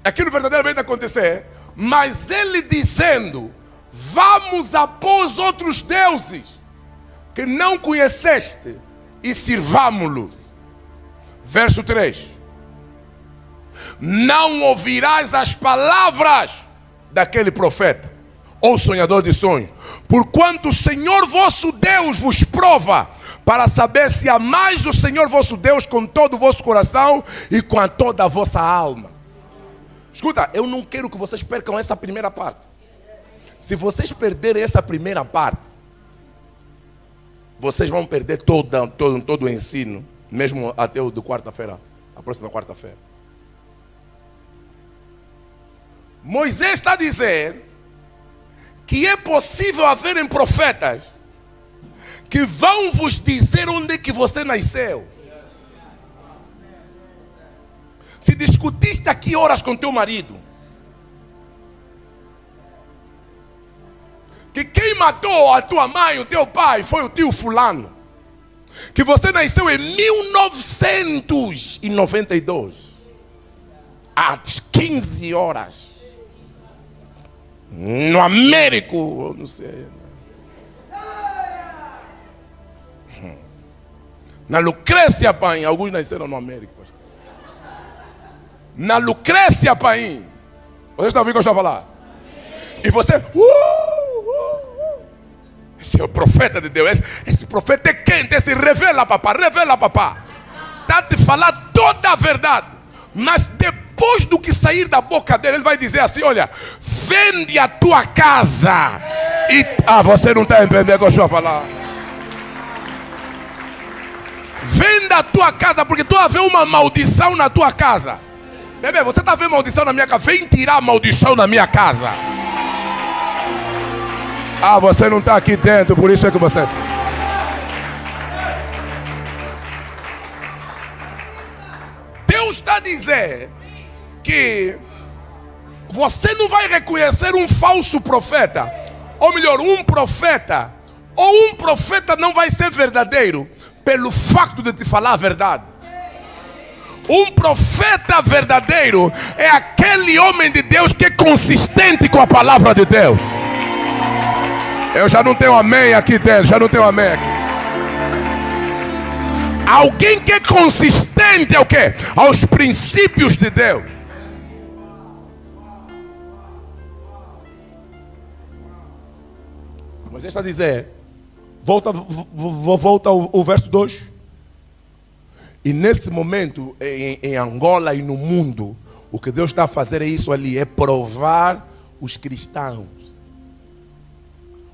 Aquilo verdadeiramente acontecer, mas ele dizendo: vamos após outros deuses que não conheceste e sirvamo-lo. Verso 3: não ouvirás as palavras daquele profeta ou sonhador de sonhos, porquanto o Senhor vosso Deus vos prova, para saber se amais o Senhor vosso Deus com todo o vosso coração e com toda a vossa alma. Escuta, eu não quero que vocês percam essa primeira parte. Se vocês perderem essa primeira parte, vocês vão perder todo o ensino, mesmo até o de quarta-feira, a próxima quarta-feira. Moisés está a dizer que é possível haverem profetas que vão vos dizer onde é que você nasceu. Se discutiste aqui horas com teu marido, que quem matou a tua mãe, o teu pai, foi o tio fulano, que você nasceu em 1992, às 15 horas, no Américo, eu não sei, na Lucrécia Paim. Alguns nasceram no Américo, pastor. Na Lucrécia Paim. Vocês estão ouvindo o que eu estou a falar? E você, esse é o profeta de Deus. Esse profeta é quente, esse revela papá. Está te falar toda a verdade. Mas depois do que sair da boca dele, ele vai dizer assim: olha, vende a tua casa. E você não está entendendo o que eu estou a falar. Venda a tua casa, porque tu vai ver uma maldição na tua casa. Bebê, você está vendo maldição na minha casa? Vem tirar a maldição da minha casa. Você não está aqui dentro, por isso é que você... Deus está a dizer que você não vai reconhecer um falso profeta, ou melhor, um profeta, ou um profeta não vai ser verdadeiro pelo facto de te falar a verdade. Um profeta verdadeiro é aquele homem de Deus que é consistente com a palavra de Deus. Eu já não tenho amém aqui dentro, já não tenho amém aqui. Alguém que é consistente ao quê? Aos princípios de Deus. Mas está a dizer, volta o verso 2. E nesse momento, em Angola e no mundo, o que Deus está a fazer é isso ali, é provar os cristãos.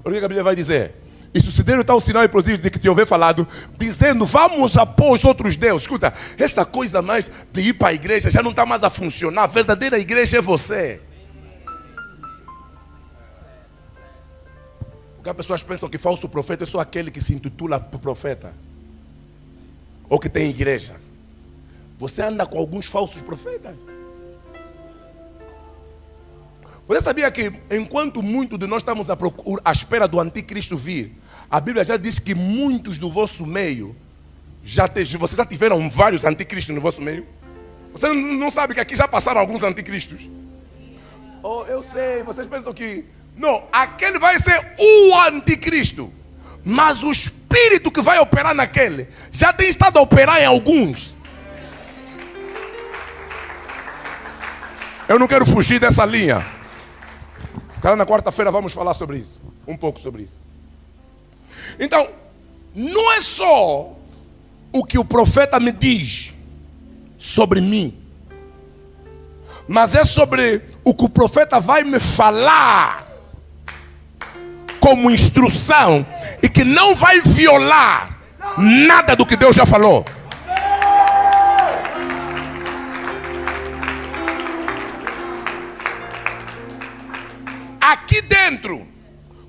Olha o que a Bíblia vai dizer: e sucederam tal sinal e prodígio de que te houver falado, dizendo, vamos após outros deuses. Escuta, essa coisa mais de ir para a igreja já não está mais a funcionar. A verdadeira igreja é você. Porque as pessoas pensam que falso profeta é só aquele que se intitula profeta, ou que tem igreja. Você anda com alguns falsos profetas. Você sabia que enquanto muitos de nós estamos à espera do anticristo vir, a Bíblia já diz que muitos do vosso meio, vocês já tiveram vários anticristos no vosso meio? Você não sabe que aqui já passaram alguns anticristos? Oh, eu sei, vocês pensam que... Não, aquele vai ser o anticristo. Mas o espírito que vai operar naquele já tem estado a operar em alguns. Eu não quero fugir dessa linha. Se calhar na quarta-feira vamos falar sobre isso. Um pouco sobre isso. Então, não é só o que o profeta me diz sobre mim, mas é sobre o que o profeta vai me falar como instrução, e que não vai violar nada do que Deus já falou. dentro.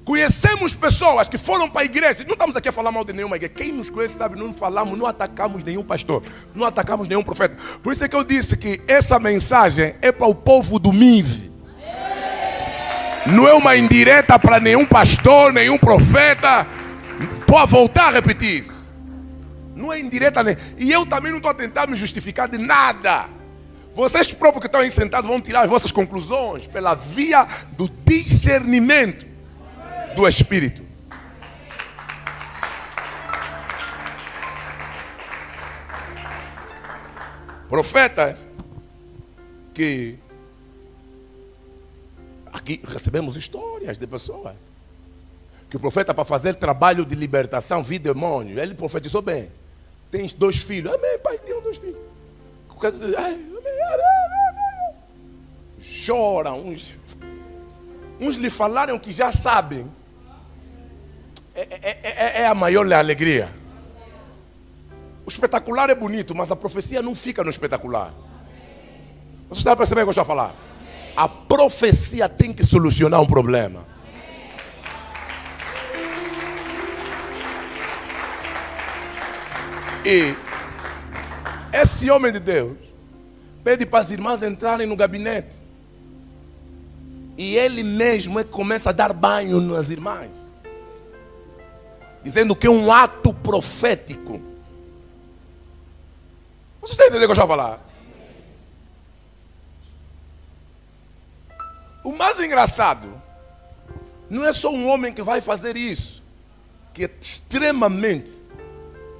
Conhecemos pessoas que foram para a igreja. Não estamos aqui a falar mal de nenhuma igreja. Quem nos conhece sabe, não falamos, não atacamos nenhum pastor, não atacamos nenhum profeta. Por isso é que eu disse que essa mensagem é para o povo do MIV. Não é uma indireta para nenhum pastor, nenhum profeta. Pode voltar a repetir isso. Não é indireta. E eu também não estou a tentar me justificar de nada. Vocês próprios que estão aí sentados vão tirar as vossas conclusões pela via do discernimento do Espírito. Profetas que aqui recebemos histórias de pessoas que o profeta, para fazer trabalho de libertação, viu demônio, ele profetizou bem. Tens 2 filhos. Amém, pai, tenho 2 filhos. Choram. Uns lhe falaram que já sabem. É a maior alegria. O espetacular é bonito, mas a profecia não fica no espetacular. Você está percebendo o que eu estou a falar? A profecia tem que solucionar um problema. E esse homem de Deus pede para as irmãs entrarem no gabinete. E ele mesmo é que começa a dar banho nas irmãs, dizendo que é um ato profético. Você está entendendo o que eu já vou falar? O mais engraçado não é só um homem que vai fazer isso, que é extremamente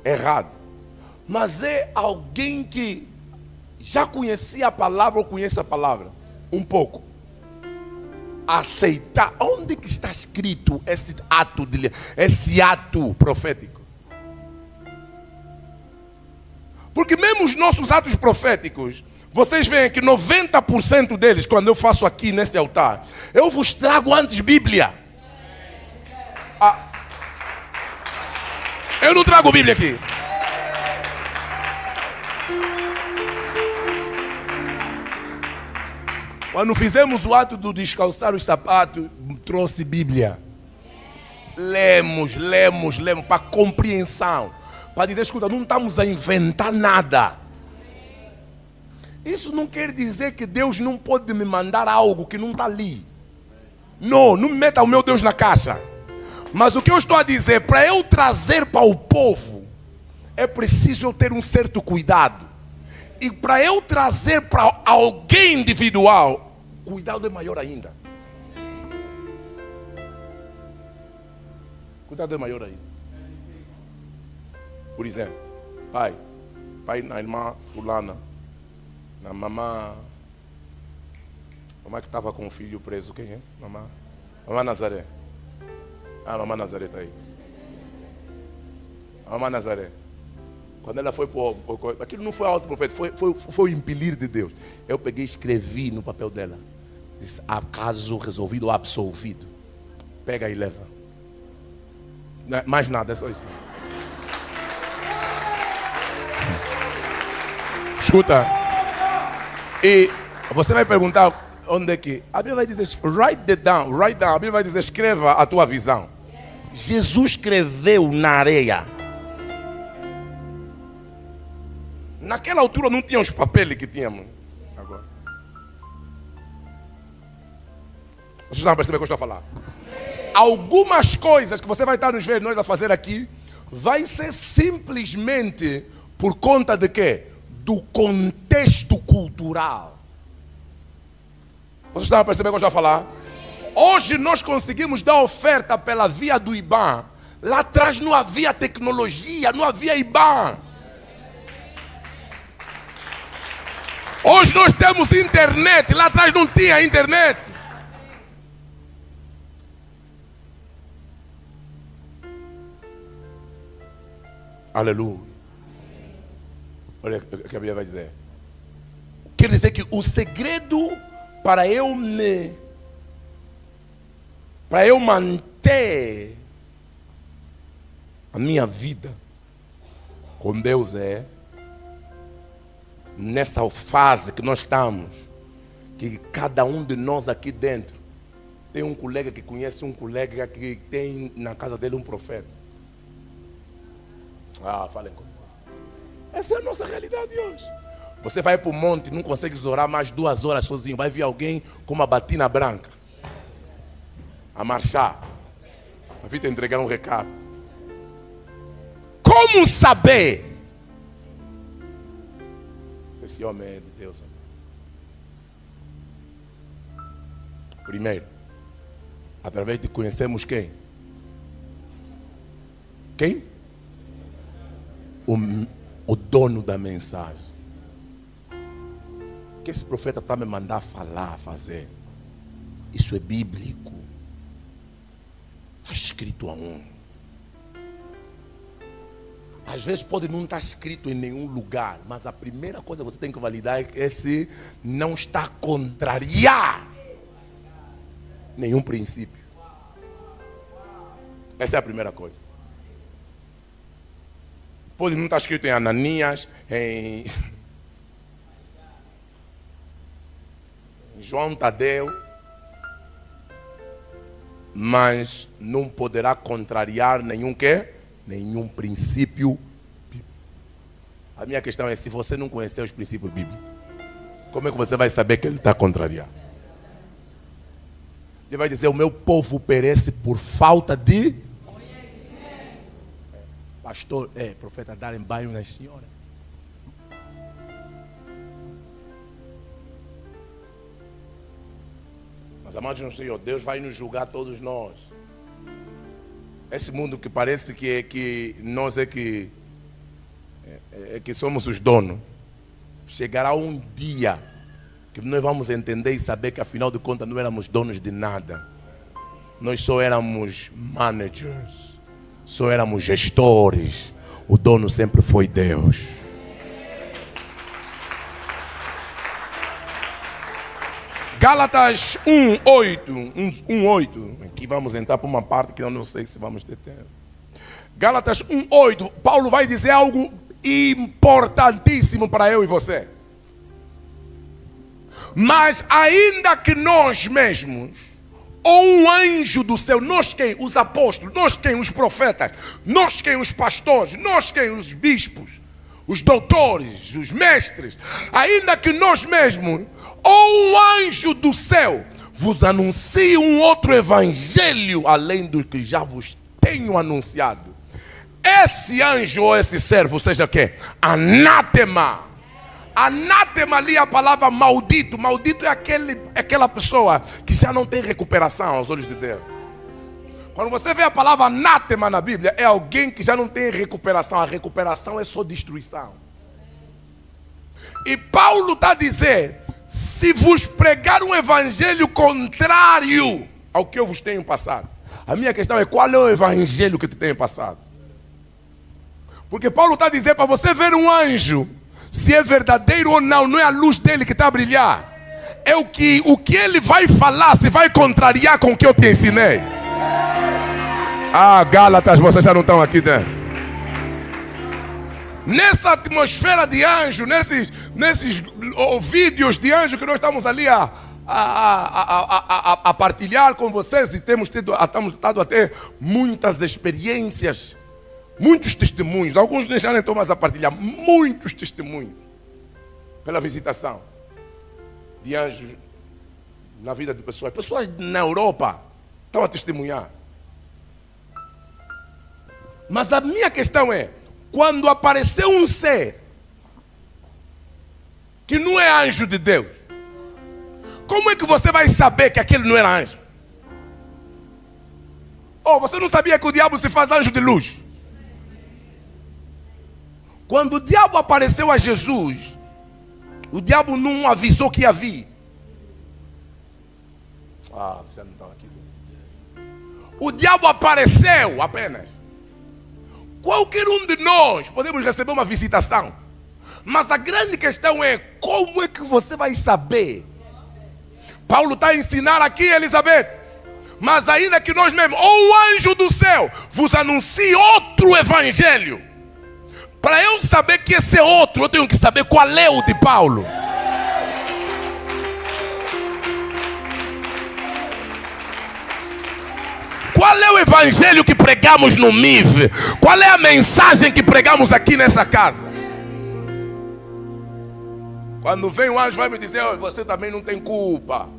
errado, mas é alguém que já conhecia a palavra ou conhece a palavra um pouco. Aceitar. Onde que está escrito esse ato profético? Porque mesmo os nossos atos proféticos, vocês veem que 90% deles, quando eu faço aqui nesse altar, eu vos trago antes Bíblia. Eu não trago Bíblia aqui. Quando fizemos o ato do descalçar os sapatos, trouxe Bíblia. Lemos, para compreensão. Para dizer, escuta, não estamos a inventar nada. Isso não quer dizer que Deus não pode me mandar algo que não está ali. Não me meta o meu Deus na caixa. Mas o que eu estou a dizer, para eu trazer para o povo, é preciso eu ter um certo cuidado. E para eu trazer para alguém individual, cuidado é maior ainda. Cuidado é maior ainda. Por exemplo, pai na irmã fulana, na mamã que estava com o filho preso, quem é? Mamã Nazaré. Mamã Nazaré está aí. Mamã Nazaré. Quando ela foi para aquilo não foi alto profeta, foi o impelir de Deus. Eu peguei e escrevi no papel dela. Disse, caso resolvido ou absolvido. Pega e leva. Não, mais nada, é só isso. Escuta. E você vai perguntar onde é que. A Bíblia vai dizer, write down. A Bíblia vai dizer, escreva a tua visão. Jesus escreveu na areia. Naquela altura não tinha os papéis que tínhamos agora. Vocês estão a perceber o que eu estou a falar? Algumas coisas que você vai estar nos vendo nós a fazer aqui, vai ser simplesmente por conta de quê? Do contexto cultural. Vocês estão a perceber o que eu estou a falar? Hoje nós conseguimos dar oferta pela via do IBAN. Lá atrás não havia tecnologia, não havia IBAN. Hoje nós temos internet, lá atrás não tinha internet. Aleluia. Olha o que a Bíblia vai dizer. Quer dizer que o segredo para eu manter a minha vida com Deus é nessa fase que nós estamos, que cada um de nós aqui dentro tem um colega que conhece um colega que tem na casa dele um profeta. Falem comigo. Essa é a nossa realidade hoje. Você vai para o monte, não consegue orar mais 2 horas sozinho. Vai vir alguém com uma batina branca a marchar, a vir te entregar um recado. Como saber se esse homem é de Deus? Primeiro, através de conhecermos quem? Quem? O dono da mensagem. O que esse profeta está me mandando falar, fazer? Isso é bíblico. Está escrito aonde? Às vezes pode não estar escrito em nenhum lugar, mas a primeira coisa que você tem que validar é se não está a contrariar nenhum princípio. Essa é a primeira coisa. Pode não estar escrito em Ananias, em João Tadeu, mas não poderá contrariar nenhum quê? Nenhum princípio bíblico. A minha questão é, se você não conhecer os princípios bíblicos, como é que você vai saber que ele está contrariado? Ele vai dizer, o meu povo perece por falta de conhecimento. Pastor, profeta, darem banho nas senhoras. Mas amados no Senhor, Deus vai nos julgar todos nós. Esse mundo que parece que nós que somos os donos, chegará um dia que nós vamos entender e saber que afinal de contas não éramos donos de nada. Nós só éramos managers, só éramos gestores. O dono sempre foi Deus. Gálatas 1:8. Aqui vamos entrar para uma parte que eu não sei se vamos ter tempo. Gálatas 1:8. Paulo vai dizer algo importantíssimo para eu e você. Mas ainda que nós mesmos, ou um anjo do céu, nós quem? Os apóstolos, nós quem? Os profetas, nós quem? Os pastores, nós quem? Os bispos, os doutores, os mestres, ainda que nós mesmos, ou um anjo do céu, vos anuncie um outro evangelho, além do que já vos tenho anunciado, esse anjo ou esse servo, seja o quê? Anátema. Anátema ali é a palavra maldito. Maldito é aquela pessoa que já não tem recuperação aos olhos de Deus. Quando você vê a palavra anátema na Bíblia, é alguém que já não tem recuperação. A recuperação é só destruição. E Paulo está a dizer, se vos pregar um evangelho contrário ao que eu vos tenho passado. A minha questão é, qual é o evangelho que te tenho passado? Porque Paulo está a dizer, para você ver um anjo, se é verdadeiro ou não, não é a luz dele que está a brilhar. É o que ele vai falar, se vai contrariar com o que eu te ensinei. Gálatas, vocês já não estão aqui dentro. Nessa atmosfera de anjo, nesses vídeos de anjo que nós estamos ali a partilhar com vocês, e estamos estado a ter muitas experiências, muitos testemunhos. Alguns já nem estão mais a partilhar. Muitos testemunhos pela visitação de anjos na vida de pessoas. Pessoas na Europa estão a testemunhar. Mas a minha questão é, quando apareceu um ser que não é anjo de Deus, como é que você vai saber que aquele não era anjo? Você não sabia que o diabo se faz anjo de luz? Quando o diabo apareceu a Jesus, o diabo não avisou que ia vir. Vocês não estão aqui. O diabo apareceu apenas. Qualquer um de nós podemos receber uma visitação. Mas a grande questão é, como é que você vai saber? Paulo está a ensinar aqui, Elizabeth. Mas ainda que nós mesmos, ou o anjo do céu vos anuncie outro evangelho. Para eu saber que esse é outro, eu tenho que saber qual é o de Paulo. Qual é o evangelho que pregamos no MIV? Qual é a mensagem que pregamos aqui nessa casa? Quando vem o anjo vai me dizer: oh, você também não tem culpa.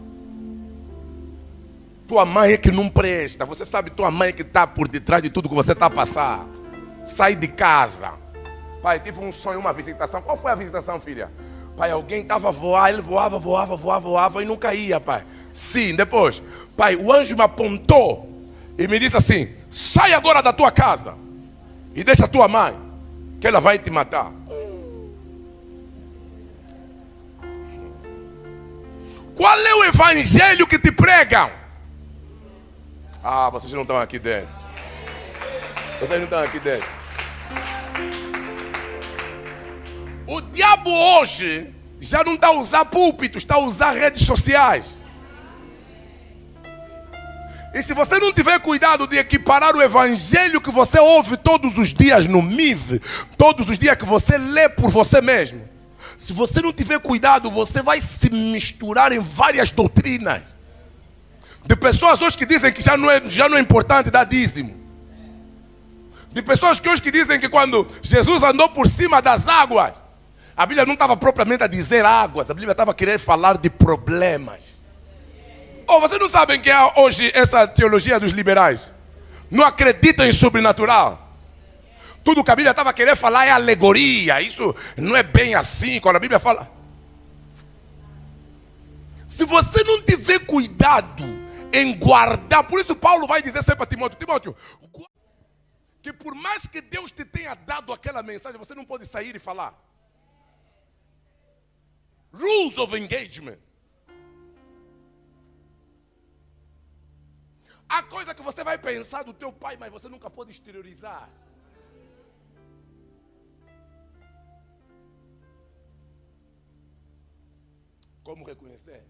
Tua mãe é que não presta. Você sabe, tua mãe é que está por detrás de tudo que você está a passar. Sai de casa. Pai, tive um sonho, uma visitação. Qual foi a visitação, filha? Pai, alguém estava a voar, ele voava e não caía, pai. Sim, depois. Pai, o anjo me apontou e me disse assim: sai agora da tua casa e deixa a tua mãe, que ela vai te matar. Qual é o evangelho que te pregam? Ah, vocês não estão aqui dentro. Vocês não estão aqui dentro. O diabo hoje já não está a usar púlpitos, está a usar redes sociais. E se você não tiver cuidado de equiparar o evangelho que você ouve todos os dias no MIV, todos os dias que você lê por você mesmo, se você não tiver cuidado, você vai se misturar em várias doutrinas. De pessoas hoje que dizem que já não é importante dar dízimo. De pessoas que hoje que dizem que quando Jesus andou por cima das águas, a Bíblia não estava propriamente a dizer águas, a Bíblia estava a querer falar de problemas. Oh, vocês não sabem que é hoje essa teologia dos liberais? Não acreditam em sobrenatural. Tudo que a Bíblia estava a querer falar é alegoria. Isso não é bem assim. Quando a Bíblia fala, se você não tiver cuidado em guardar, por isso Paulo vai dizer sempre a Timóteo: Timóteo, que por mais que Deus te tenha dado aquela mensagem, você não pode sair e falar. Rules of engagement. Há coisa que você vai pensar do teu pai, mas você nunca pode exteriorizar. Como reconhecer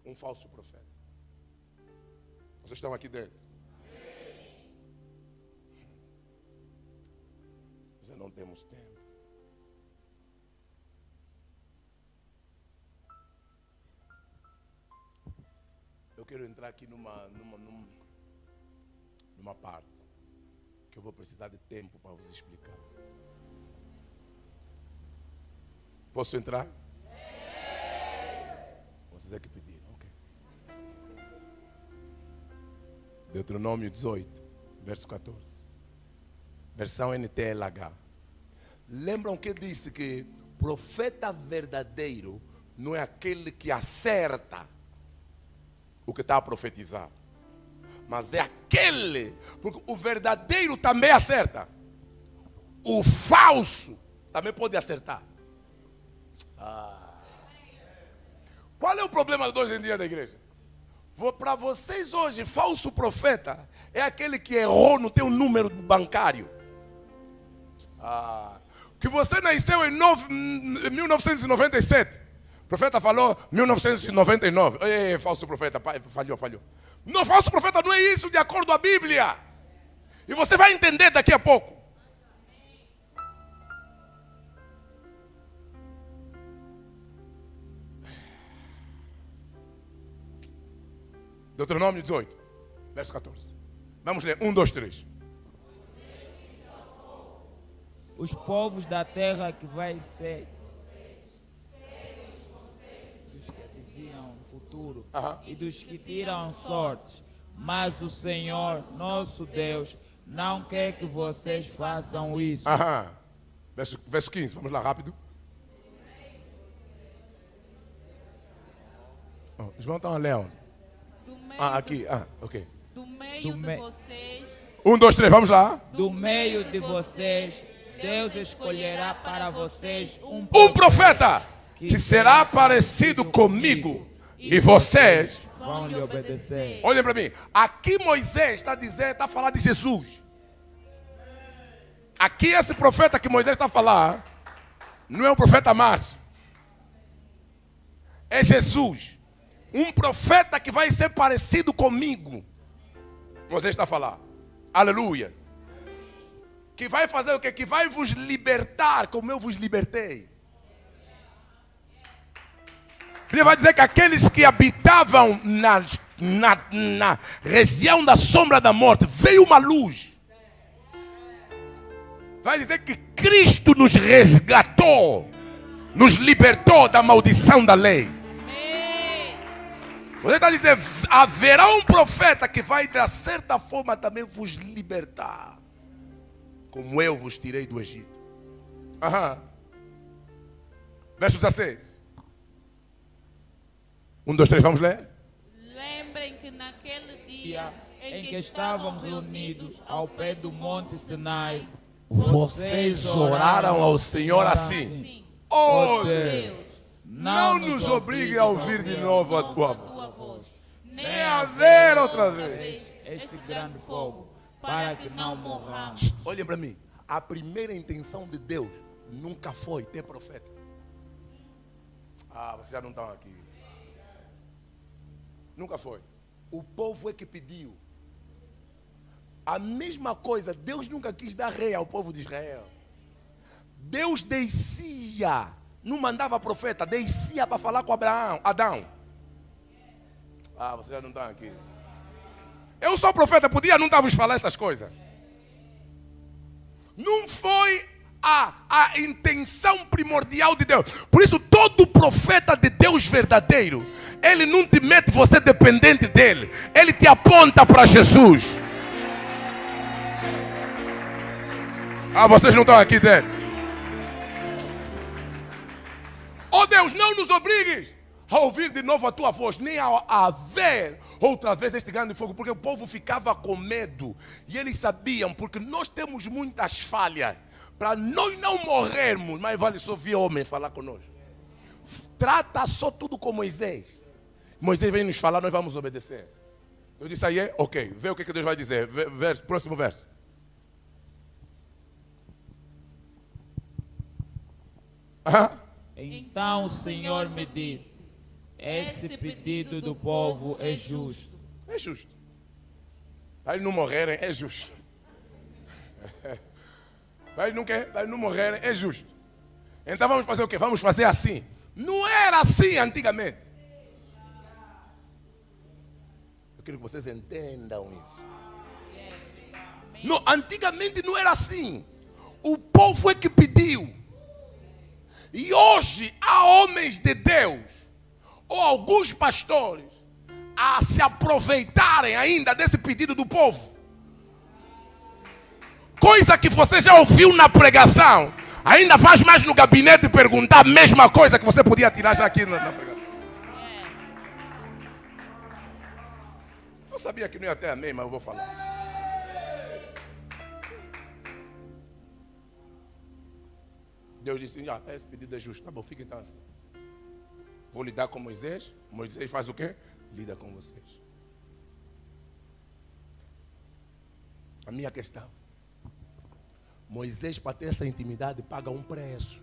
um falso profeta? Vocês estão aqui dentro? Já não temos tempo. Eu quero entrar aqui numa parte que eu vou precisar de tempo para vos explicar. Posso entrar? Vocês é que pediram, ok. Deuteronômio 18, verso 14. Versão NTLH. Lembram que disse que profeta verdadeiro não é aquele que acerta o que está a profetizar, mas é aquele, porque o verdadeiro também acerta, o falso também pode acertar. Qual é o problema de hoje em dia da igreja? Para vocês hoje, falso profeta é aquele que errou no teu número bancário. Que você nasceu em 1997. O profeta falou 1999. Ei, falso profeta, falhou. Não, falso profeta não é isso de acordo com a Bíblia. E você vai entender daqui a pouco. Deuteronômio 18, verso 14. Vamos ler, 1, 2, 3. Os povos da terra que vai ser dos que adivinham o futuro e dos que tiram sortes, mas o Senhor, nosso Deus, não quer que vocês façam isso. Verso 15, vamos lá rápido. Os irmãos estão a ler. Aqui, ok. Do meio de vocês. 1, 2, 3, vamos lá. Do meio de vocês, Deus escolherá para vocês um profeta que será parecido comigo e vocês vão lhe obedecer. Olhem para mim. Aqui Moisés está dizendo, está a falar de Jesus. Aqui esse profeta que Moisés está a falar não é o profeta Márcio. É Jesus. Um profeta que vai ser parecido comigo. Moisés está a falar. Aleluia. Que vai fazer o quê? Que vai vos libertar como eu vos libertei. Ele vai dizer que aqueles que habitavam na região da sombra da morte, veio uma luz. Vai dizer que Cristo nos resgatou, nos libertou da maldição da lei. Você está dizendo, haverá um profeta que vai de certa forma também vos libertar, como eu vos tirei do Egito. Verso 16. 1, 2, 3, vamos ler? Lembrem que naquele dia em que estavam reunidos ao pé do monte Sinai, vocês oraram ao Senhor assim: ó Deus, não nos obrigue a ouvir de novo a tua voz, nem a ver outra vez este grande fogo, para que não morramos. Olhem para mim, a primeira intenção de Deus nunca foi ter profeta. Vocês já não estão aqui. Nunca foi. O povo é que pediu. A mesma coisa, Deus nunca quis dar rei ao povo de Israel. Deus descia, não mandava profeta, descia para falar com Adão. Vocês já não estão aqui. Eu sou profeta, podia não vos falar essas coisas. Não foi a intenção primordial de Deus. Por isso, todo profeta de Deus verdadeiro, ele não te mete você dependente dele, ele te aponta para Jesus. Vocês não estão aqui dentro. Oh Deus, não nos obrigues a ouvir de novo a tua voz, nem a ver outra vez este grande fogo, porque o povo ficava com medo. E eles sabiam, porque nós temos muitas falhas. Para nós não morrermos, mas vale só vir homem falar conosco. Trata só tudo com Moisés. Moisés vem nos falar, nós vamos obedecer. Eu disse aí, ok, vê o que Deus vai dizer. Próximo verso. Então o Senhor me disse: esse pedido do povo é justo. É justo. Para eles não morrerem, é justo. Para eles não morrerem, é justo. Então vamos fazer o quê? Vamos fazer assim. Não era assim antigamente. Eu quero que vocês entendam isso. Não, antigamente não era assim. O povo é que pediu. E hoje há homens de Deus, ou alguns pastores, a se aproveitarem ainda desse pedido do povo. Coisa que você já ouviu na pregação, ainda faz mais no gabinete perguntar a mesma coisa que você podia tirar já aqui na pregação. Eu sabia que não ia ter amém, mas eu vou falar. Deus disse: esse pedido é justo. Tá bom, fica então assim. Vou lidar com Moisés. Moisés faz o quê? Lida com vocês. A minha questão: Moisés, para ter essa intimidade, paga um preço.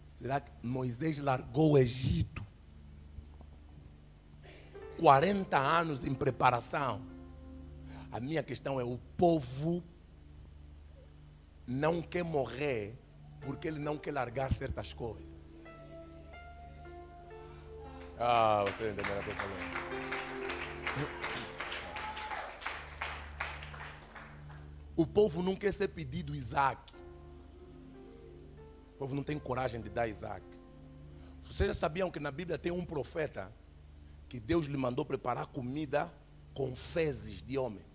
Será que Moisés largou o Egito? 40 anos em preparação. A minha questão é: o povo não quer morrer porque ele não quer largar certas coisas. Você entendeu o que eu falei? O povo não quer ser pedido Isaac. O povo não tem coragem de dar Isaac. Vocês já sabiam que na Bíblia tem um profeta que Deus lhe mandou preparar comida com fezes de homem,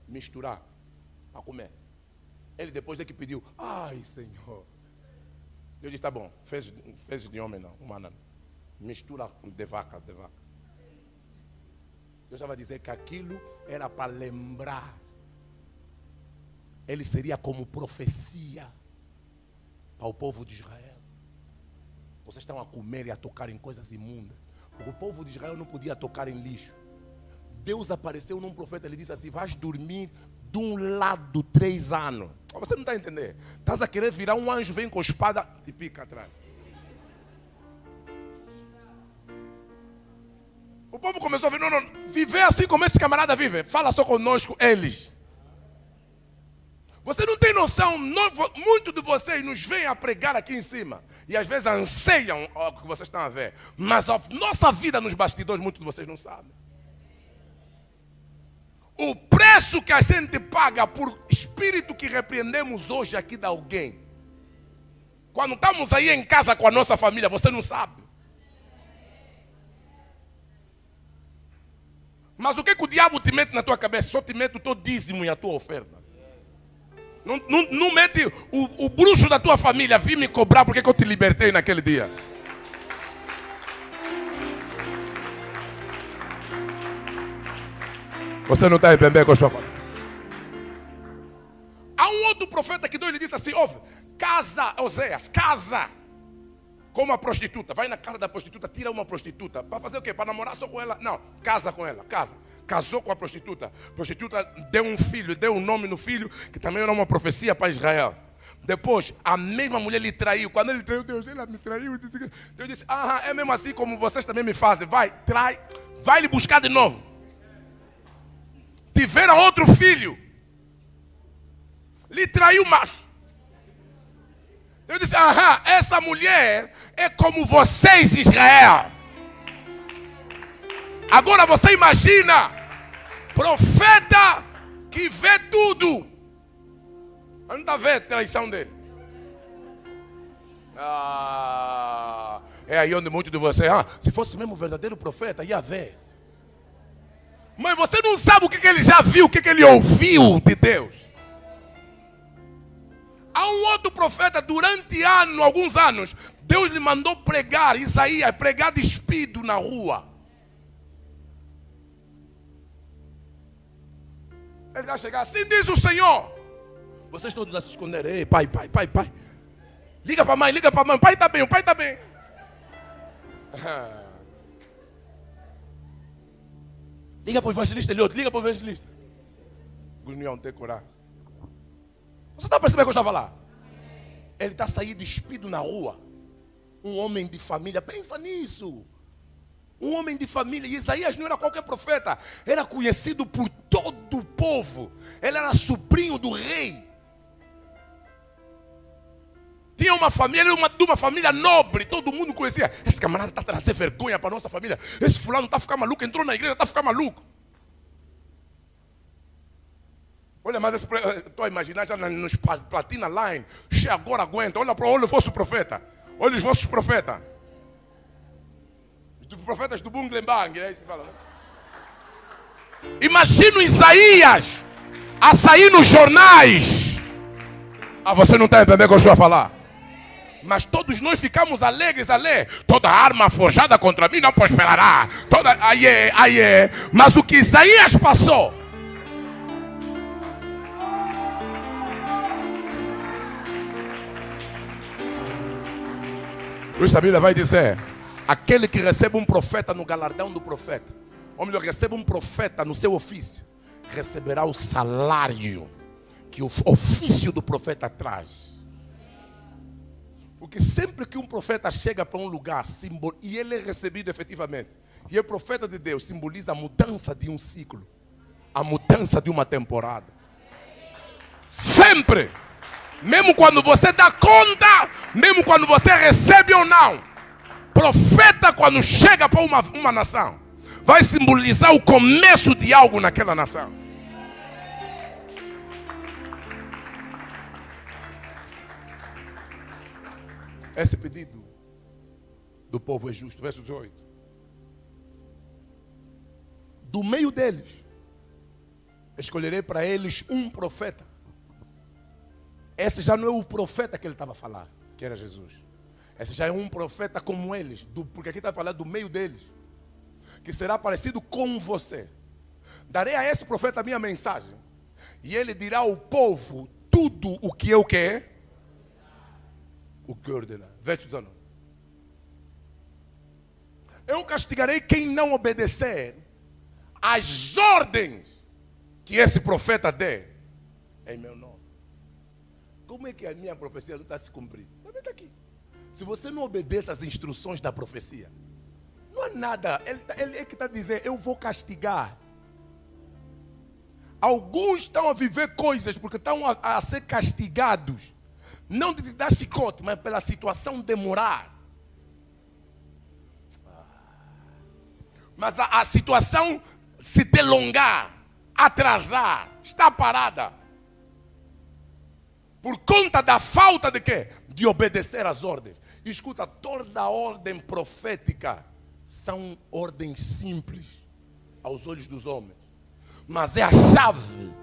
misturar para comer. Ele depois é que pediu: ai Senhor. Eu disse: tá bom, fezes de homem não, humana não. Mistura de vaca. Deus estava a dizer que aquilo era para lembrar. Ele seria como profecia para o povo de Israel. Vocês estão a comer e a tocar em coisas imundas. Porque o povo de Israel não podia tocar em lixo. Deus apareceu num profeta, ele disse assim: vais dormir de um lado 3 anos. Você não está a entender. Estás a querer virar um anjo, vem com espada, te pica atrás. O povo começou a ver: não, viver assim como esses camaradas vivem. Fala só conosco, eles. Você não tem noção, muitos de vocês nos vêm a pregar aqui em cima. E às vezes anseiam o que vocês estão a ver. Mas a nossa vida nos bastidores, muitos de vocês não sabem. O preço que a gente paga por espírito que repreendemos hoje aqui de alguém. Quando estamos aí em casa com a nossa família, você não sabe. Mas o que o diabo te mete na tua cabeça? Só te mete o teu dízimo e a tua oferta. Não mete o bruxo da tua família vir me cobrar porque eu te libertei naquele dia. Você não está entendendo com a sua família. Há um outro profeta que Deus lhe disse assim: ouve, casa, Oséias, casa com uma prostituta. Vai na casa da prostituta, tira uma prostituta. Para fazer o quê? Para namorar só com ela? Não, casa com ela, casa. Casou com a prostituta. A prostituta deu um filho, deu um nome no filho, que também era uma profecia para Israel. Depois, a mesma mulher lhe traiu. Quando ele traiu, Deus, ela me traiu. Deus disse: é mesmo assim como vocês também me fazem. Vai, trai, vai lhe buscar de novo. Tiveram outro filho. Lhe traiu mais. Deus disse: essa mulher é como vocês, Israel. Agora você imagina, profeta que vê tudo. Onde está vendo a traição dele? É aí onde muitos de vocês, se fosse mesmo o verdadeiro profeta, ia ver. Mas você não sabe o que ele já viu, o que ele ouviu de Deus. Há um outro profeta, durante alguns anos, Deus lhe mandou pregar, Isaías, pregar despido na rua. Ele vai chegar, assim diz o Senhor. Vocês todos a se esconder. Ei, pai. Liga para a mãe, o pai está bem, o pai está bem. Liga para o evangelista, liga para o evangelista. Não tem coragem. Você está percebendo o que eu estava lá? Ele está saindo despido na rua. Um homem de família, pensa nisso. Um homem de família. E Isaías não era qualquer profeta. Era conhecido por todo o povo. Ele era sobrinho do rei. Tinha uma família, de uma família nobre. Todo mundo conhecia. Esse camarada está trazendo vergonha para a nossa família. Esse fulano está a ficar maluco. Entrou na igreja, está a ficar maluco. Olha, mas estou a imaginar já nos Platina Line. Agora aguenta. Olha os vossos profetas. Olha os vossos profetas. Os profetas do Bunglenbang. É isso que fala, né? Imagina Isaías a sair nos jornais. Você não está entendendo o que eu estou a falar. Mas todos nós ficamos alegres a ler. Toda arma forjada contra mim não prosperará. Mas o que Isaías passou. Luiz Sabila vai dizer: aquele que recebe um profeta no galardão do profeta, ou melhor, recebe um profeta no seu ofício, receberá o salário que o ofício do profeta traz. Porque sempre que um profeta chega para um lugar e ele é recebido efetivamente, e é profeta de Deus, simboliza a mudança de um ciclo, a mudança de uma temporada. Sempre. Mesmo quando você dá conta, mesmo quando você recebe ou não, profeta quando chega para uma nação, vai simbolizar o começo de algo naquela nação. Esse pedido do povo é justo. Verso 18. Do meio deles, escolherei para eles um profeta. Esse já não é o profeta que ele estava a falar, que era Jesus. Esse já é um profeta como eles, porque aqui está falando do meio deles, que será parecido com você. Darei a esse profeta a minha mensagem, e ele dirá ao povo tudo o que eu quero. O que ordenar. Verso 19. Eu castigarei quem não obedecer às ordens que esse profeta der em meu nome. Como é que a minha profecia não está se cumprindo? Também está aqui. Se você não obedece às instruções da profecia, não há nada. Ele é que está dizendo: eu vou castigar Alguns estão a viver coisas porque estão a ser castigados. Não de te dar chicote, mas pela situação demorar. Mas a situação se delongar, atrasar, está parada. Por conta da falta de quê? De obedecer às ordens. E escuta, toda a ordem profética são ordens simples aos olhos dos homens. Mas é a chave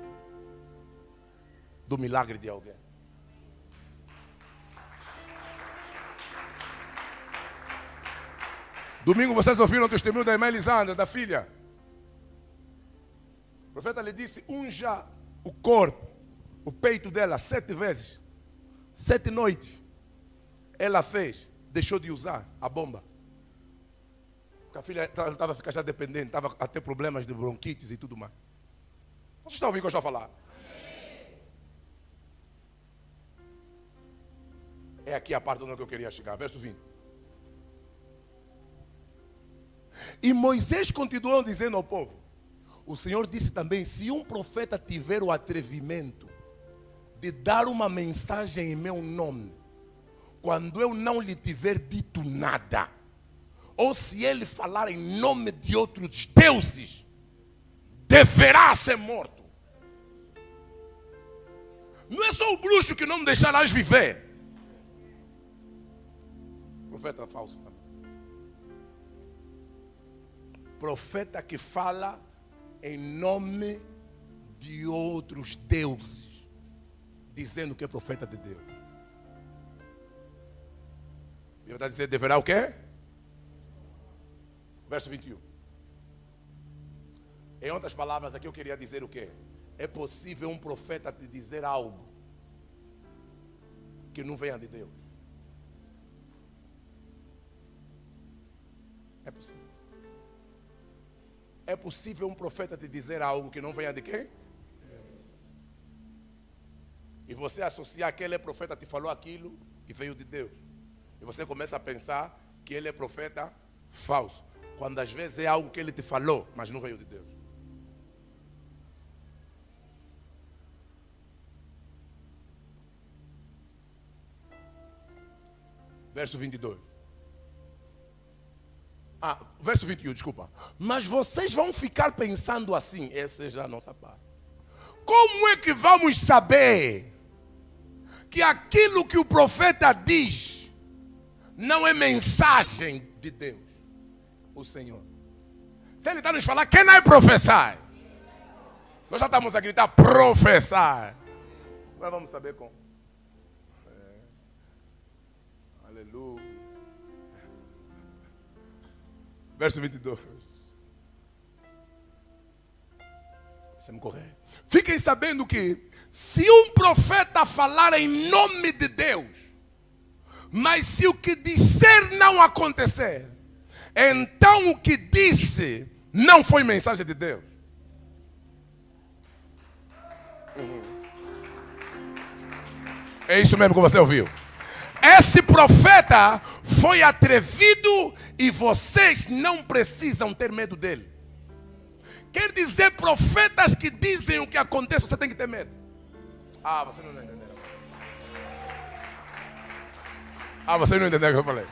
do milagre de alguém. Domingo vocês ouviram o testemunho da irmã Elisandra, da filha. O profeta lhe disse, unja o corpo, o peito dela 7 vezes. 7 noites. Ela fez, deixou de usar a bomba. Porque a filha estava a ficar já dependente, estava a ter problemas de bronquites e tudo mais. Vocês estão ouvindo o que eu estou a falar? É aqui a parte onde eu queria chegar, verso 20. E Moisés continuou dizendo ao povo, o Senhor disse também, se um profeta tiver o atrevimento de dar uma mensagem em meu nome, quando eu não lhe tiver dito nada, ou se ele falar em nome de outros deuses, deverá ser morto. Não é só o bruxo que não deixarás viver. Profeta falso também. Profeta que fala em nome de outros deuses, dizendo que é profeta de Deus. Ele está dizendo, deverá o quê? Verso 21. Em outras palavras, aqui eu queria dizer o quê? É possível um profeta te dizer algo que não venha de Deus. É possível. É possível um profeta te dizer algo que não venha de quem? E você associar que ele é profeta, te falou aquilo e veio de Deus. E você começa a pensar que ele é profeta falso. Quando às vezes é algo que ele te falou, mas não veio de Deus. Verso 22. Verso 21, desculpa. Mas vocês vão ficar pensando assim. Essa é já a nossa parte. Como é que vamos saber que aquilo que o profeta diz não é mensagem de Deus, o Senhor? Se ele está nos falando, quem não é professar? Nós já estamos a gritar professar. Mas vamos saber como. Aleluia. Verso 22. Deixa-me correr. Fiquem sabendo que se um profeta falar em nome de Deus, mas se o que disser não acontecer, então o que disse não foi mensagem de Deus. É isso mesmo que você ouviu. Esse profeta foi atrevido e vocês não precisam ter medo dele. Quer dizer, profetas que dizem o que acontece, você tem que ter medo. Você não entendeu. Você não entendeu o que eu falei.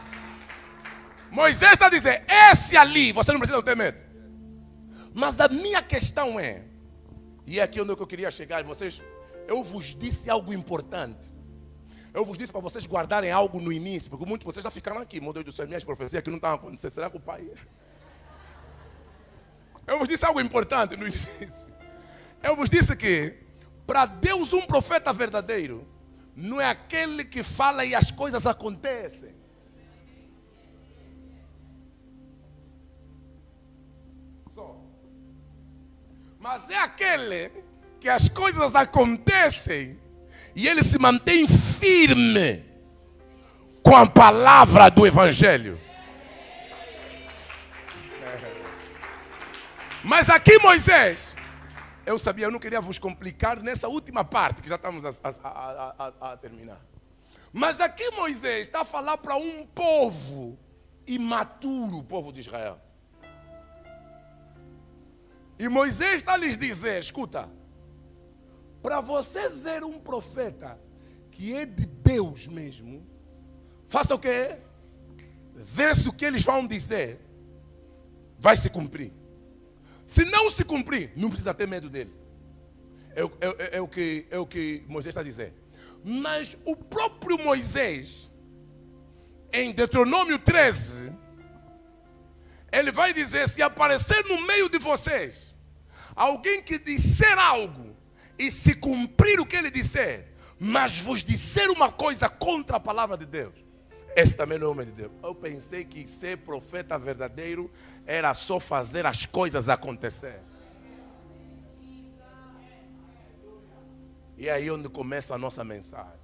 Moisés está dizendo, esse ali, você não precisa ter medo. Mas a minha questão é, e é aqui onde eu queria chegar, eu vos disse algo importante. Eu vos disse para vocês guardarem algo no início, porque muitos de vocês já ficaram aqui. Meu Deus do céu, minhas profecias que não estão acontecendo. Será que o pai... Eu vos disse algo importante no início. Eu vos disse que, para Deus, um profeta verdadeiro não é aquele que fala e as coisas acontecem. Só. Mas é aquele que as coisas acontecem e ele se mantém firme com a palavra do Evangelho. Mas aqui Moisés, eu não queria vos complicar nessa última parte, que já estamos a terminar. Mas aqui Moisés está a falar para um povo imaturo, o povo de Israel. E Moisés está a lhes dizer, escuta, Para você ver um profeta que é de Deus mesmo, faça o quê? Vê se o que eles vão dizer vai se cumprir. Se não se cumprir, não precisa ter medo dele. É o que Moisés está a dizer. Mas o próprio Moisés, em Deuteronômio 13, ele vai dizer: se aparecer no meio de vocês alguém que disser algo e se cumprir o que ele disser, mas vos disser uma coisa contra a palavra de Deus, esse também não é homem de Deus. Eu pensei que ser profeta verdadeiro era só fazer as coisas acontecer. E é aí onde começa a nossa mensagem.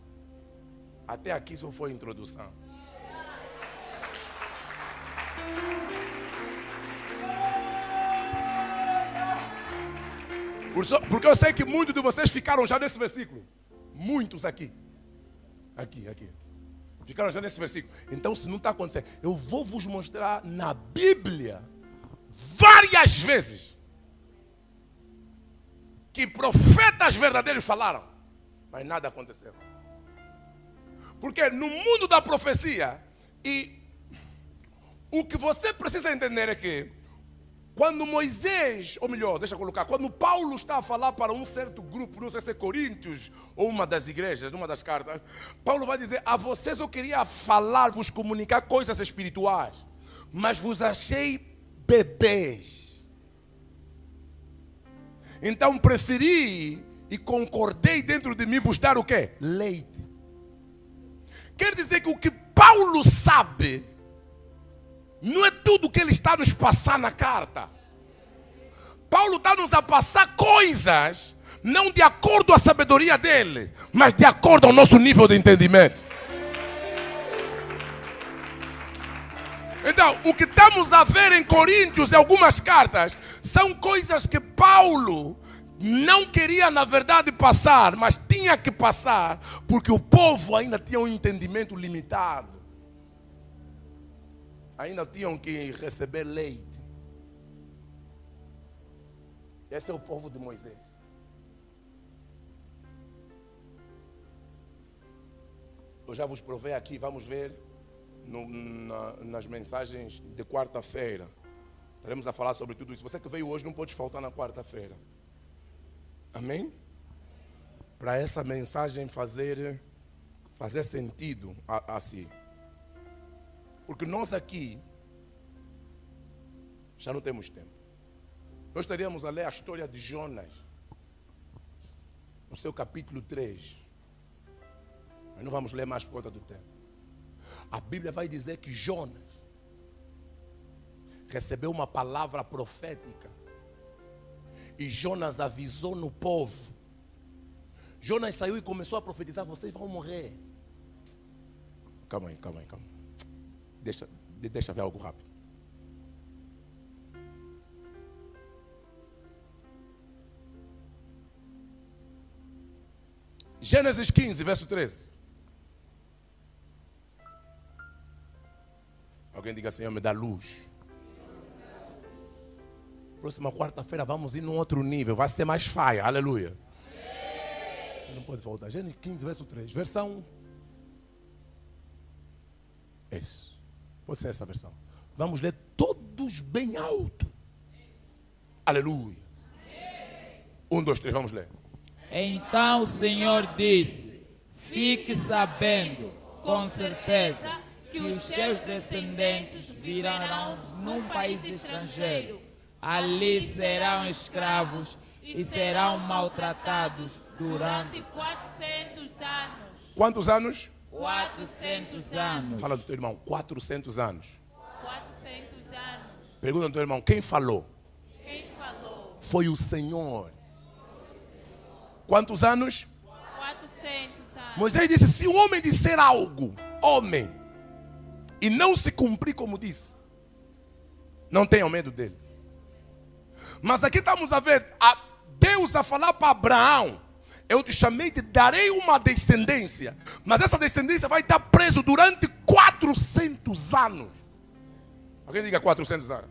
Até aqui só foi a introdução. Porque eu sei que muitos de vocês ficaram já nesse versículo. Muitos aqui. Aqui. Ficaram já nesse versículo. Então, se não está acontecendo, eu vou vos mostrar na Bíblia várias vezes que profetas verdadeiros falaram, mas nada aconteceu. Porque no mundo da profecia, e o que você precisa entender é que quando Moisés, ou melhor, deixa eu colocar, quando Paulo está a falar para um certo grupo, não sei se é Coríntios ou uma das igrejas, numa das cartas, Paulo vai dizer: a vocês eu queria falar, vos comunicar coisas espirituais, mas vos achei bebês. Então preferi e concordei dentro de mim vos dar o quê? Leite. Quer dizer que o que Paulo sabe não é tudo o que ele está nos passar na carta. Paulo está nos a passar coisas não de acordo com a sabedoria dele, mas de acordo ao nosso nível de entendimento. Então, o que estamos a ver em Coríntios e algumas cartas são coisas que Paulo não queria na verdade passar, mas tinha que passar, porque o povo ainda tinha um entendimento limitado. Ainda tinham que receber leite. Esse é o povo de Moisés. Eu já vos provei aqui, vamos ver nas mensagens de quarta-feira. Estaremos a falar sobre tudo isso. Você que veio hoje não pode faltar na quarta-feira. Amém? Para essa mensagem fazer sentido a si. Porque nós aqui já não temos tempo. Nós estaríamos a ler a história de Jonas, no seu capítulo 3. Mas não vamos ler mais por conta do tempo. A Bíblia vai dizer que Jonas recebeu uma palavra profética. E Jonas avisou no povo. Jonas saiu e começou a profetizar: vocês vão morrer. Calma aí. Deixa ver algo rápido. Gênesis 15, verso 13. Alguém diga: Senhor, me dá luz. Próxima quarta-feira vamos ir num outro nível. Vai ser mais faia. Aleluia. Você não pode voltar. Gênesis 15, verso 3. Versão. Isso. Pode ser essa versão. Vamos ler todos bem alto. Aleluia. 1, 2, 3, vamos ler. Então o Senhor disse: fique sabendo com certeza que os seus descendentes virão num país estrangeiro. Ali serão escravos e serão maltratados durante 400 anos. Quantos anos? 400 anos. Fala do teu irmão: 400 anos. 400 anos. Pergunta ao teu irmão: quem falou? Quem falou? Foi o Senhor. Quantos anos? 400 anos. Moisés disse: se o homem disser algo, homem, e não se cumprir como disse, não tenham medo dele. Mas aqui estamos a ver Deus a falar para Abraão: eu te chamei, te darei uma descendência, mas essa descendência vai estar preso durante 400 anos. Alguém diga 400 anos.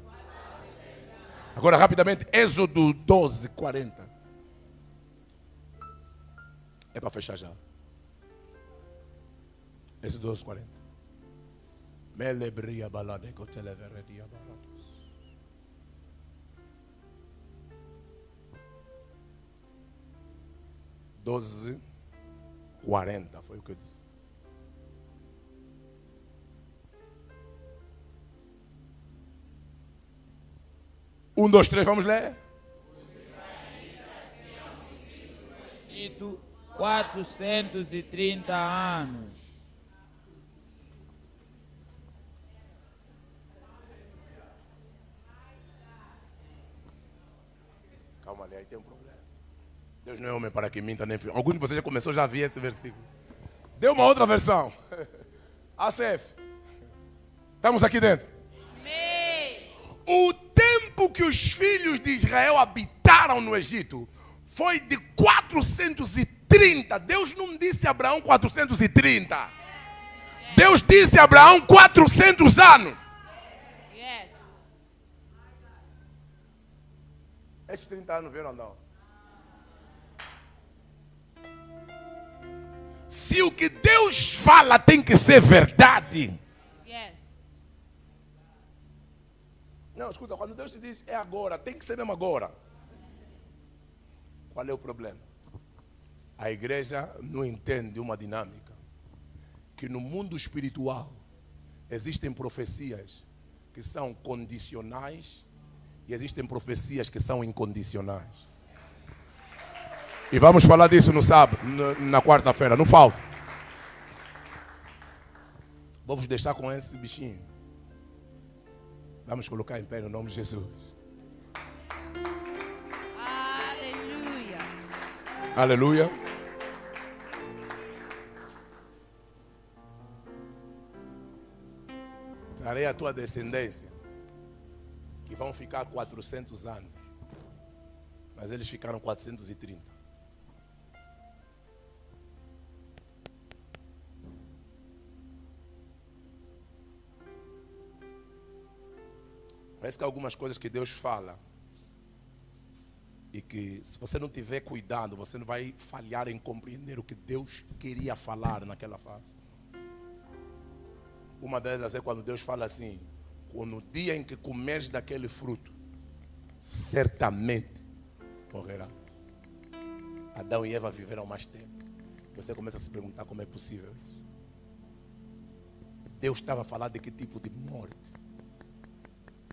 Agora rapidamente, Êxodo 12, 40. É para fechar já. Esse 12:40. Melebria balade coteleveredia barados. 12:40 foi o que eu disse. Um, dois, três, vamos ler. 430 anos. Calma ali, aí tem um problema. Deus não é homem para que minta nem filho. Algum de vocês já começou, já vi esse versículo. Deu uma outra versão. ACF. Estamos aqui dentro. Amém. O tempo que os filhos de Israel habitaram no Egito foi de 430. Deus não disse a Abraão 430. Deus disse a Abraão 400 anos. Yes. Esses 30 anos viram ou não? Se o que Deus fala tem que ser verdade. Yes. Não, escuta, quando Deus te diz é agora, tem que ser mesmo agora. Qual é o problema? A igreja não entende uma dinâmica. Que no mundo espiritual existem profecias que são condicionais e existem profecias que são incondicionais. E vamos falar disso no sábado, na quarta-feira, não falta. Vamos deixar com esse bichinho. Vamos colocar em pé no nome de Jesus. Aleluia. Aleluia. Trarei a tua descendência, que vão ficar 400 anos. Mas eles ficaram 430. Parece que há algumas coisas que Deus fala e que, se você não tiver cuidado, você não vai falhar em compreender o que Deus queria falar naquela fase. Uma delas é quando Deus fala assim: no dia em que comeres daquele fruto, certamente morrerá. Adão e Eva viveram mais tempo. Você começa a se perguntar como é possível isso. Deus estava a falar de que tipo de morte?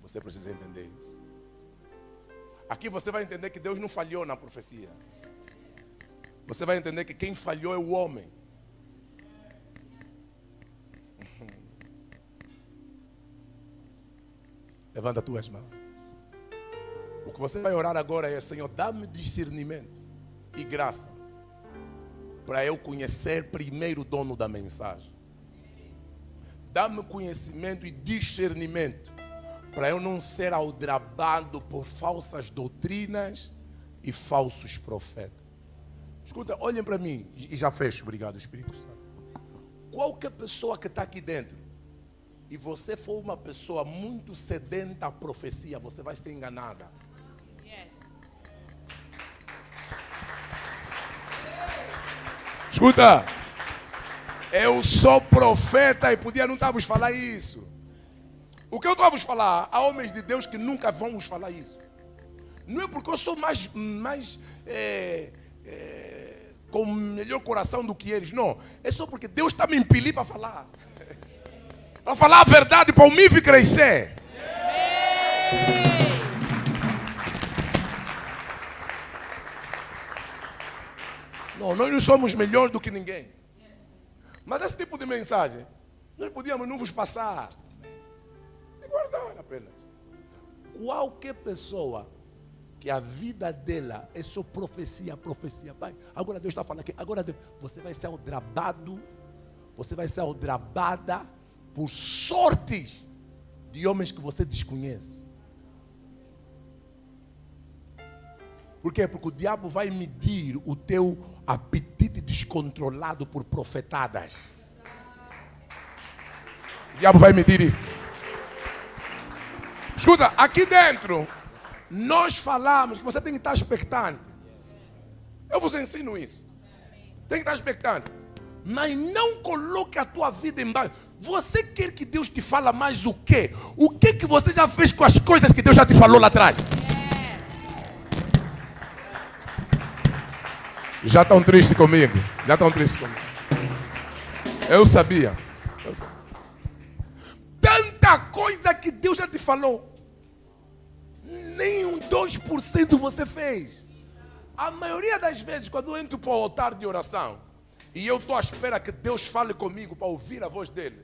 Você precisa entender isso. Aqui você vai entender que Deus não falhou na profecia. Você vai entender que quem falhou é o homem. Levanta as tuas mãos. O que você vai orar agora é: Senhor, dá-me discernimento e graça para eu conhecer primeiro o dono da mensagem. Dá-me conhecimento e discernimento para eu não ser aldrabado por falsas doutrinas e falsos profetas. Escuta, olhem para mim e já fecho. Obrigado, Espírito Santo. Qualquer pessoa que está aqui dentro e você for uma pessoa muito sedenta à profecia, você vai ser enganada. Yes. Escuta, eu sou profeta e podia não estar a vos falar isso. O que eu estou a vos falar, há homens de Deus que nunca vão vos falar isso. Não é porque eu sou com melhor coração do que eles, não. É só porque Deus está me impelindo para falar. Para falar a verdade, para o MIF crescer. Não, nós não somos melhores do que ninguém. Mas esse tipo de mensagem, nós podíamos não vos passar. E guardar apenas. Qualquer pessoa que a vida dela é só profecia, profecia. Pai, agora Deus está falando aqui. Agora Deus, você vai ser aldrabado. Você vai ser aldrabada por sortes de homens que você desconhece. Por quê? Porque o diabo vai medir o teu apetite descontrolado por profetadas. O diabo vai medir isso. Escuta, aqui dentro, nós falamos que você tem que estar expectante. Eu vos ensino isso. Tem que estar expectante. Mas não coloque a tua vida embaixo. Você quer que Deus te fale mais o quê? O que você já fez com as coisas que Deus já te falou lá atrás? Já estão tristes comigo. Já estão tristes comigo. Eu sabia. Tanta coisa que Deus já te falou. Nem 2% você fez. A maioria das vezes, quando eu entro para o altar de oração e eu estou à espera que Deus fale comigo para ouvir a voz dele,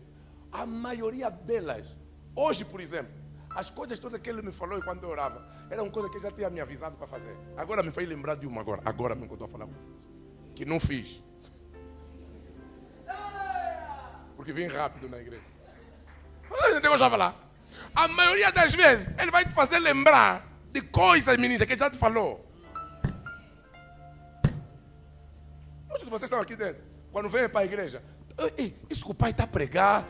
a maioria delas, hoje por exemplo, as coisas todas que ele me falou quando eu orava, eram coisas que ele já tinha me avisado para fazer. Agora me fez lembrar de uma agora mesmo que eu estou a falar com vocês, que não fiz. Porque vim rápido na igreja. Vocês entendem o que eu já falar? A maioria das vezes, ele vai te fazer lembrar de coisas, meninas, que ele já te falou. Muitos de vocês estão aqui dentro, quando vêm para a igreja, isso que o pai está a pregar,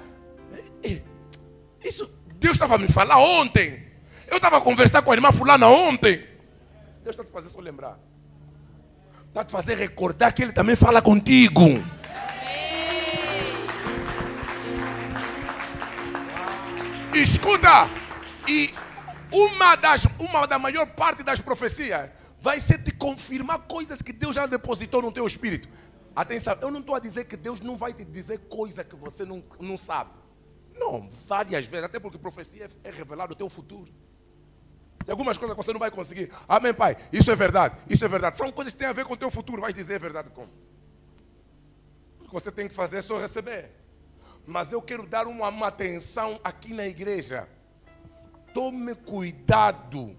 isso Deus estava a me falar ontem. Eu estava a conversar com a irmã fulana ontem. Deus está a te fazer só lembrar. Está a te fazer recordar que Ele também fala contigo. Escuta, e uma da maior parte das profecias vai ser te confirmar coisas que Deus já depositou no teu espírito. Atenção, eu não estou a dizer que Deus não vai te dizer coisa que você não sabe. Não, várias vezes, até porque profecia é revelar o teu futuro. Tem algumas coisas que você não vai conseguir. Amém, pai? Isso é verdade, isso é verdade. São coisas que têm a ver com o teu futuro. Vais dizer a verdade como? O que você tem que fazer é só receber. Mas eu quero dar uma atenção aqui na igreja. Tome cuidado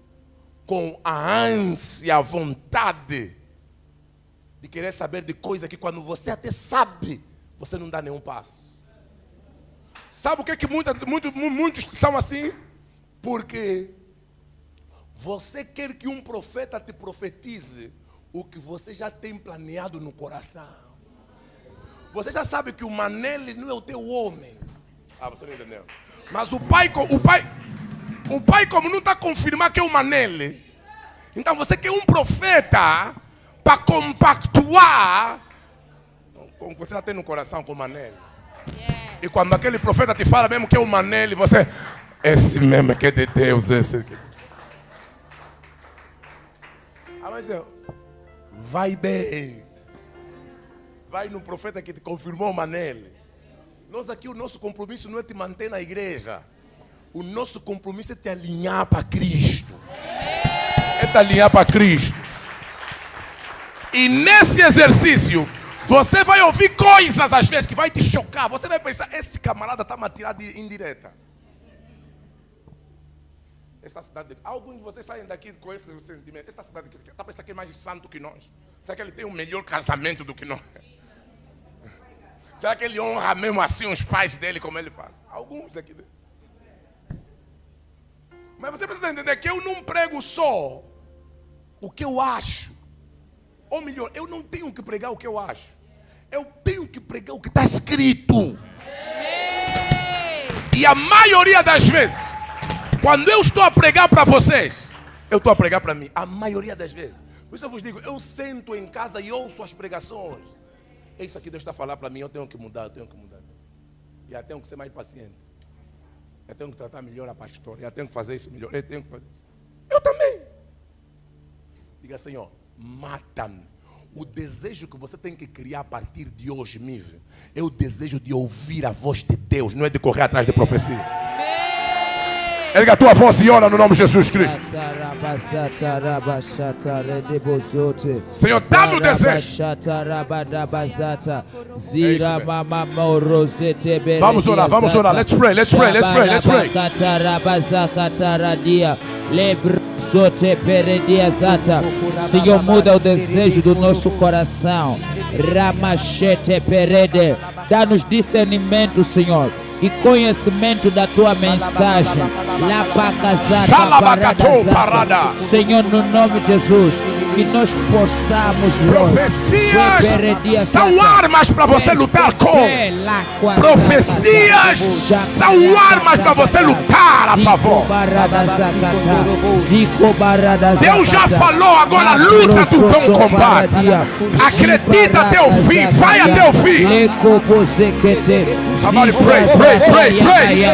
com a ânsia, a vontade de querer saber de coisa que quando você até sabe, você não dá nenhum passo. Sabe o que é que muitos são assim? Porque você quer que um profeta te profetize o que você já tem planeado no coração. Você já sabe que o Manele não é o teu homem. Ah, você não entendeu. Mas o pai como não está a confirmar que é o Manele, então você quer um profeta para compactuar com o que você já tem no coração com o Manele. E quando aquele profeta te fala mesmo que é o Manele, você, esse mesmo que é de Deus, esse aqui. Ah, mas vai bem. Vai no profeta que te confirmou o Manele. Nós aqui, o nosso compromisso não é te manter na igreja. O nosso compromisso é te alinhar para Cristo. É te alinhar para Cristo. E nesse exercício, você vai ouvir coisas às vezes que vai te chocar. Você vai pensar, esse camarada está me atirar de indireta. Essa cidade, alguns de vocês saem daqui com esse sentimento. Essa cidade está pensando que é mais santo que nós. Será que ele tem um melhor casamento do que nós? Será que ele honra mesmo assim os pais dele, como ele fala? Alguns aqui. Mas você precisa entender que eu não prego só o que eu acho. Ou melhor, eu não tenho que pregar o que eu acho. Eu tenho que pregar o que está escrito. E a maioria das vezes, quando eu estou a pregar para vocês, eu estou a pregar para mim. A maioria das vezes. Por isso eu vos digo, eu sento em casa e ouço as pregações. É isso aqui Deus está a falar para mim, eu tenho que mudar, eu tenho que mudar. E eu tenho que ser mais paciente. Eu tenho que tratar melhor a pastora. Eu tenho que fazer isso melhor. Eu tenho que fazer. Eu também. Diga, Senhor, mata-me. O desejo que você tem que criar a partir de hoje, Mive, é o desejo de ouvir a voz de Deus, não é de correr atrás de profecia. Erga a tua voz e ora no nome de Jesus Cristo. Senhor, dá-me o desejo. Vamos orar, vamos orar. Let's pray, let's pray, let's pray, let's pray. Senhor, muda o desejo do nosso coração. Ramachete perede. Dá-nos discernimento, Senhor, e conhecimento da tua mensagem. Parada. Senhor, no nome de Jesus, que nós possamos. Profecias são armas para você lutar com. Profecias são armas para você lutar. a favor. Deus já falou, agora luta do bom combate. Acredita até o fim, vai até o fim. Somebody pray, pray, pray, pray.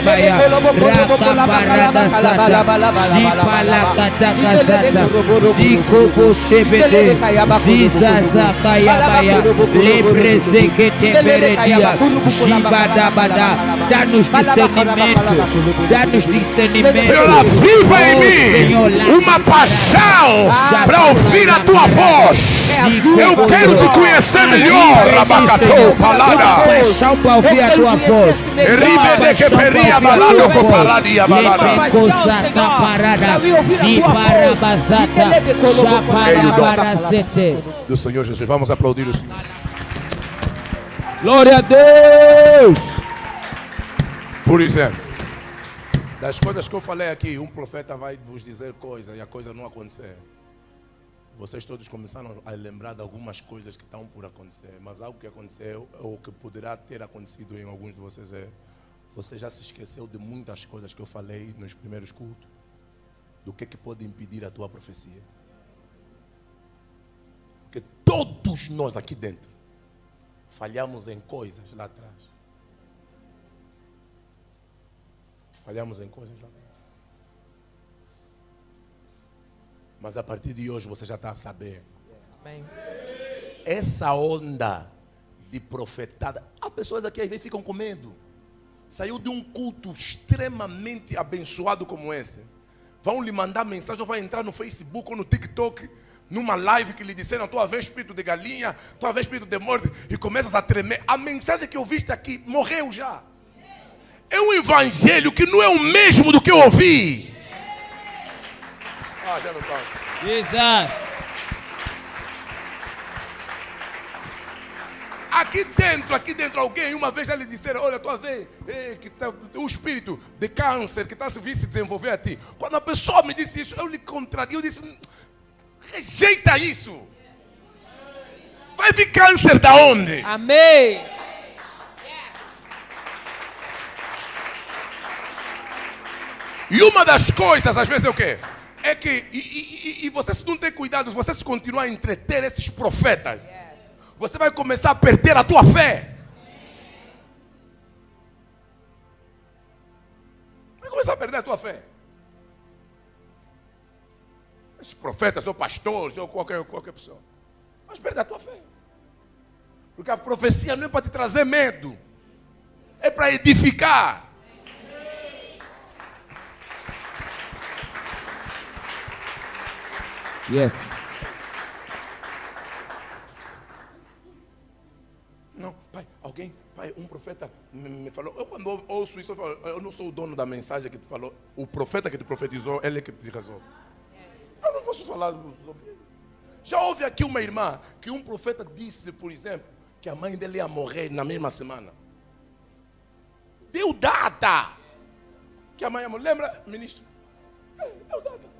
Dá-nos discernimento, dá-nos discernimento. Senhor, aviva em mim uma paixão para ouvir a tua voz. Eu quero te conhecer melhor, Rabacatou, Palada. Paixão para ouvir a tua voz. Ribe de que peria balado com paradia balada. Do Senhor Jesus, vamos aplaudir o Senhor. Glória a Deus. Por exemplo, das coisas que eu falei aqui, um profeta vai vos dizer coisas e a coisa não acontecer. Vocês todos começaram a lembrar de algumas coisas que estão por acontecer, mas algo que aconteceu, ou que poderá ter acontecido em alguns de vocês você já se esqueceu de muitas coisas que eu falei nos primeiros cultos, do que pode impedir a tua profecia. Porque todos nós aqui dentro falhamos em coisas lá atrás. Falhamos em coisas lá atrás. Mas a partir de hoje você já está a saber. Amém. Essa onda de profetada. Há pessoas aqui às vezes ficam com medo. Saiu de um culto extremamente abençoado como esse. Vão lhe mandar mensagem, ou vai entrar no Facebook ou no TikTok, numa live que lhe disseram: tua vez espírito de galinha, tua vez espírito de morte, e começas a tremer. A mensagem que ouviste aqui morreu já. É um evangelho que não é o mesmo do que eu ouvi. Já não pode. Jesus. Aqui dentro alguém uma vez já lhe disseram: olha, tua vez, que tá, o espírito de câncer que está se desenvolver a ti. Quando a pessoa me disse isso, eu lhe contraria, eu disse: rejeita isso. Vai vir câncer da onde? Amém. E uma das coisas, às vezes, é o quê? É que, e você, se não tem cuidado, você se continuar a entreter esses profetas, você vai começar a perder a tua fé. Vai começar a perder a tua fé. Esses profetas, ou pastores, ou qualquer pessoa. Vai perder a tua fé. Porque a profecia não é para te trazer medo. É para edificar. Yes. Não, pai, um profeta me falou. Eu quando ouço isso, eu falo: eu não sou o dono da mensagem que te falou. O profeta que te profetizou, ele é que te resolve. Eu não posso falar sobre ele. Já houve aqui uma irmã que um profeta disse, por exemplo, que a mãe dele ia morrer na mesma semana. Deu data que a mãe ia morrer. Lembra, ministro? Deu data.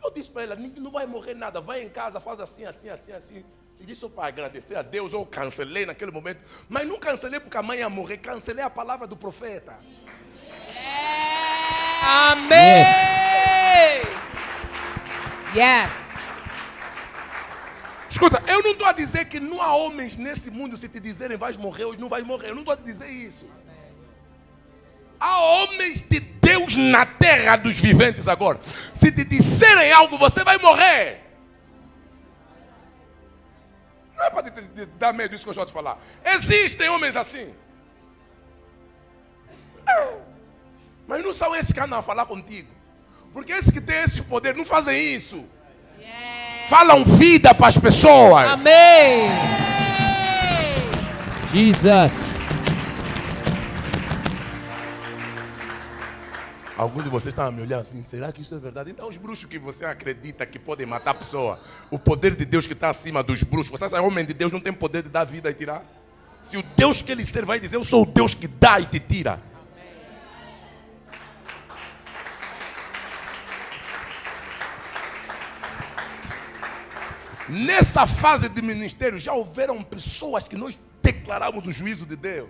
Eu disse para ela: não vai morrer nada, vai em casa, faz assim, assim, assim, assim. E disse para agradecer a Deus. Eu cancelei naquele momento, mas não cancelei porque a mãe ia morrer, cancelei a palavra do profeta. Amém. Yes. Escuta, eu não estou a dizer que não há homens nesse mundo, se te dizerem vais morrer hoje, não vais morrer. Eu não estou a dizer isso. Há homens de Deus na terra dos viventes agora. Se te disserem algo, você vai morrer. Não é para te dar medo isso que eu estou a te falar. Existem homens assim. Mas não são esses que andam a falar contigo. Porque esses que têm esse poder não fazem isso. Falam vida para as pessoas. Amém. Jesus. Alguns de vocês estão a me olhar assim: será que isso é verdade? Então os bruxos que você acredita que podem matar a pessoa, o poder de Deus que está acima dos bruxos, você sabe, homem de Deus não tem poder de dar vida e tirar? Se o Deus que ele serve vai dizer: eu sou o Deus que dá e te tira. Nessa fase de ministério já houveram pessoas que nós declaramos o juízo de Deus.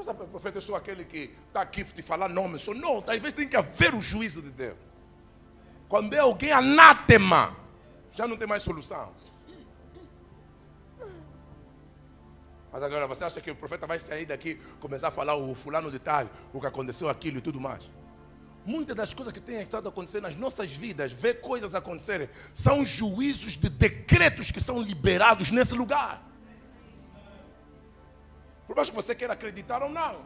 pensa, profeta, eu sou aquele que está aqui te falar nome. Não, às vezes tem que haver o juízo de Deus. Quando é alguém anátema, já não tem mais solução. Mas agora você acha que o profeta vai sair daqui, começar a falar o fulano de tal, o que aconteceu, aquilo e tudo mais? Muitas das coisas que têm estado acontecendo nas nossas vidas, ver coisas acontecerem, são juízos de decretos que são liberados nesse lugar. Por mais que você queira acreditar ou não.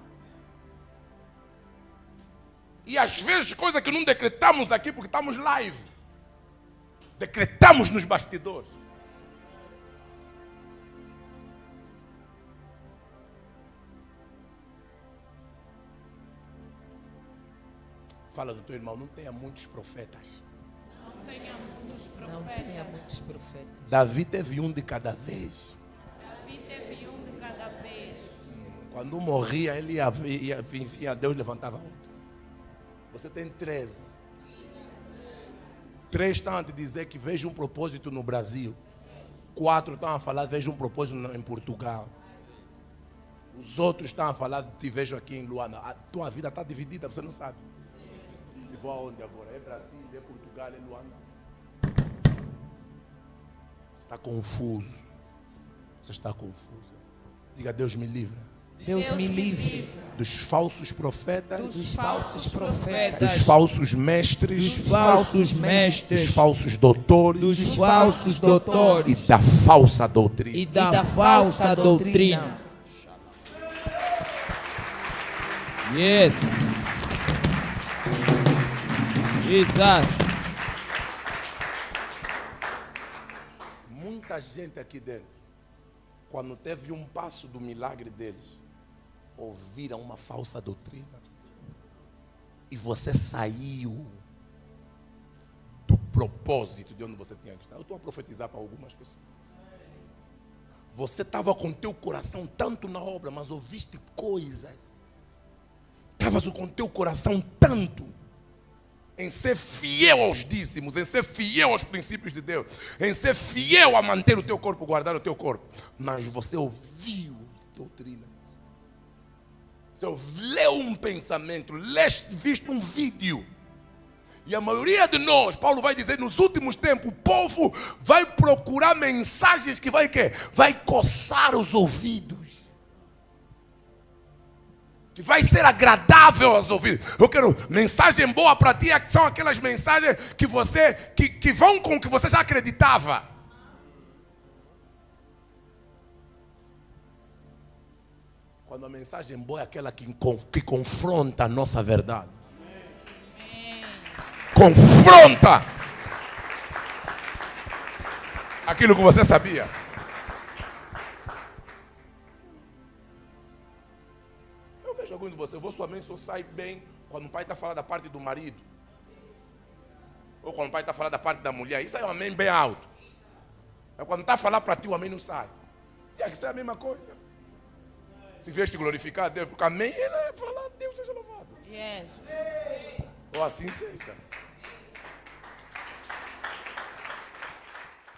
E às vezes coisas que não decretamos aqui porque estamos live. Decretamos nos bastidores. Fala do teu irmão, não tenha muitos profetas. Não tenha muitos Não tenha profetas. muitos profetas. Davi teve um de cada vez. Davi teve um de cada vez. Quando um morria, ele ia Deus levantava outro. Você tem 13. 3 estão a te dizer que vejo um propósito no Brasil. 4 estão a falar, vejo um propósito em Portugal. Os outros estão a falar, te vejo aqui em Luanda. A tua vida está dividida, você não sabe. Se vou aonde agora? É Brasil, é Portugal, é Luanda. Você está confuso. Você está confuso. Diga, Deus me livra. Deus me livre Dos falsos profetas. dos falsos profetas, Dos falsos mestres. Dos falsos Dos mestres, falsos doutores. dos falsos doutores E da falsa doutrina. e da falsa doutrina. Yes. Jesus. Muita gente aqui dentro, quando teve um passo do milagre deles, ouviram uma falsa doutrina. E você saiu do propósito de onde você tinha que estar. Eu estou a profetizar para algumas pessoas. Você estava com teu coração tanto na obra, mas ouviste coisas. Estavas com teu coração tanto em ser fiel aos dízimos, em ser fiel aos princípios de Deus, em ser fiel a manter o teu corpo, guardar o teu corpo. Mas você ouviu doutrina. Você leu um pensamento, viste um vídeo. E a maioria de nós, Paulo vai dizer, nos últimos tempos, o povo vai procurar mensagens que vai quê? Vai coçar os ouvidos. Que vai ser agradável aos ouvidos. Eu quero mensagem boa para ti, são aquelas mensagens que você que vão com o que você já acreditava. Quando a mensagem boa é aquela que confronta a nossa verdade. Confronta aquilo que você sabia. Alguns de vocês, sua mãe só sai bem quando o pai está falando da parte do marido. Ou quando o pai está falando da parte da mulher. Isso é um amém bem alto. É quando está a falar para ti, o amém não sai. Tinha que ser a mesma coisa. Se vieste glorificar a Deus, porque amém, ele é falar, Deus seja louvado. Yes. Ou assim seja.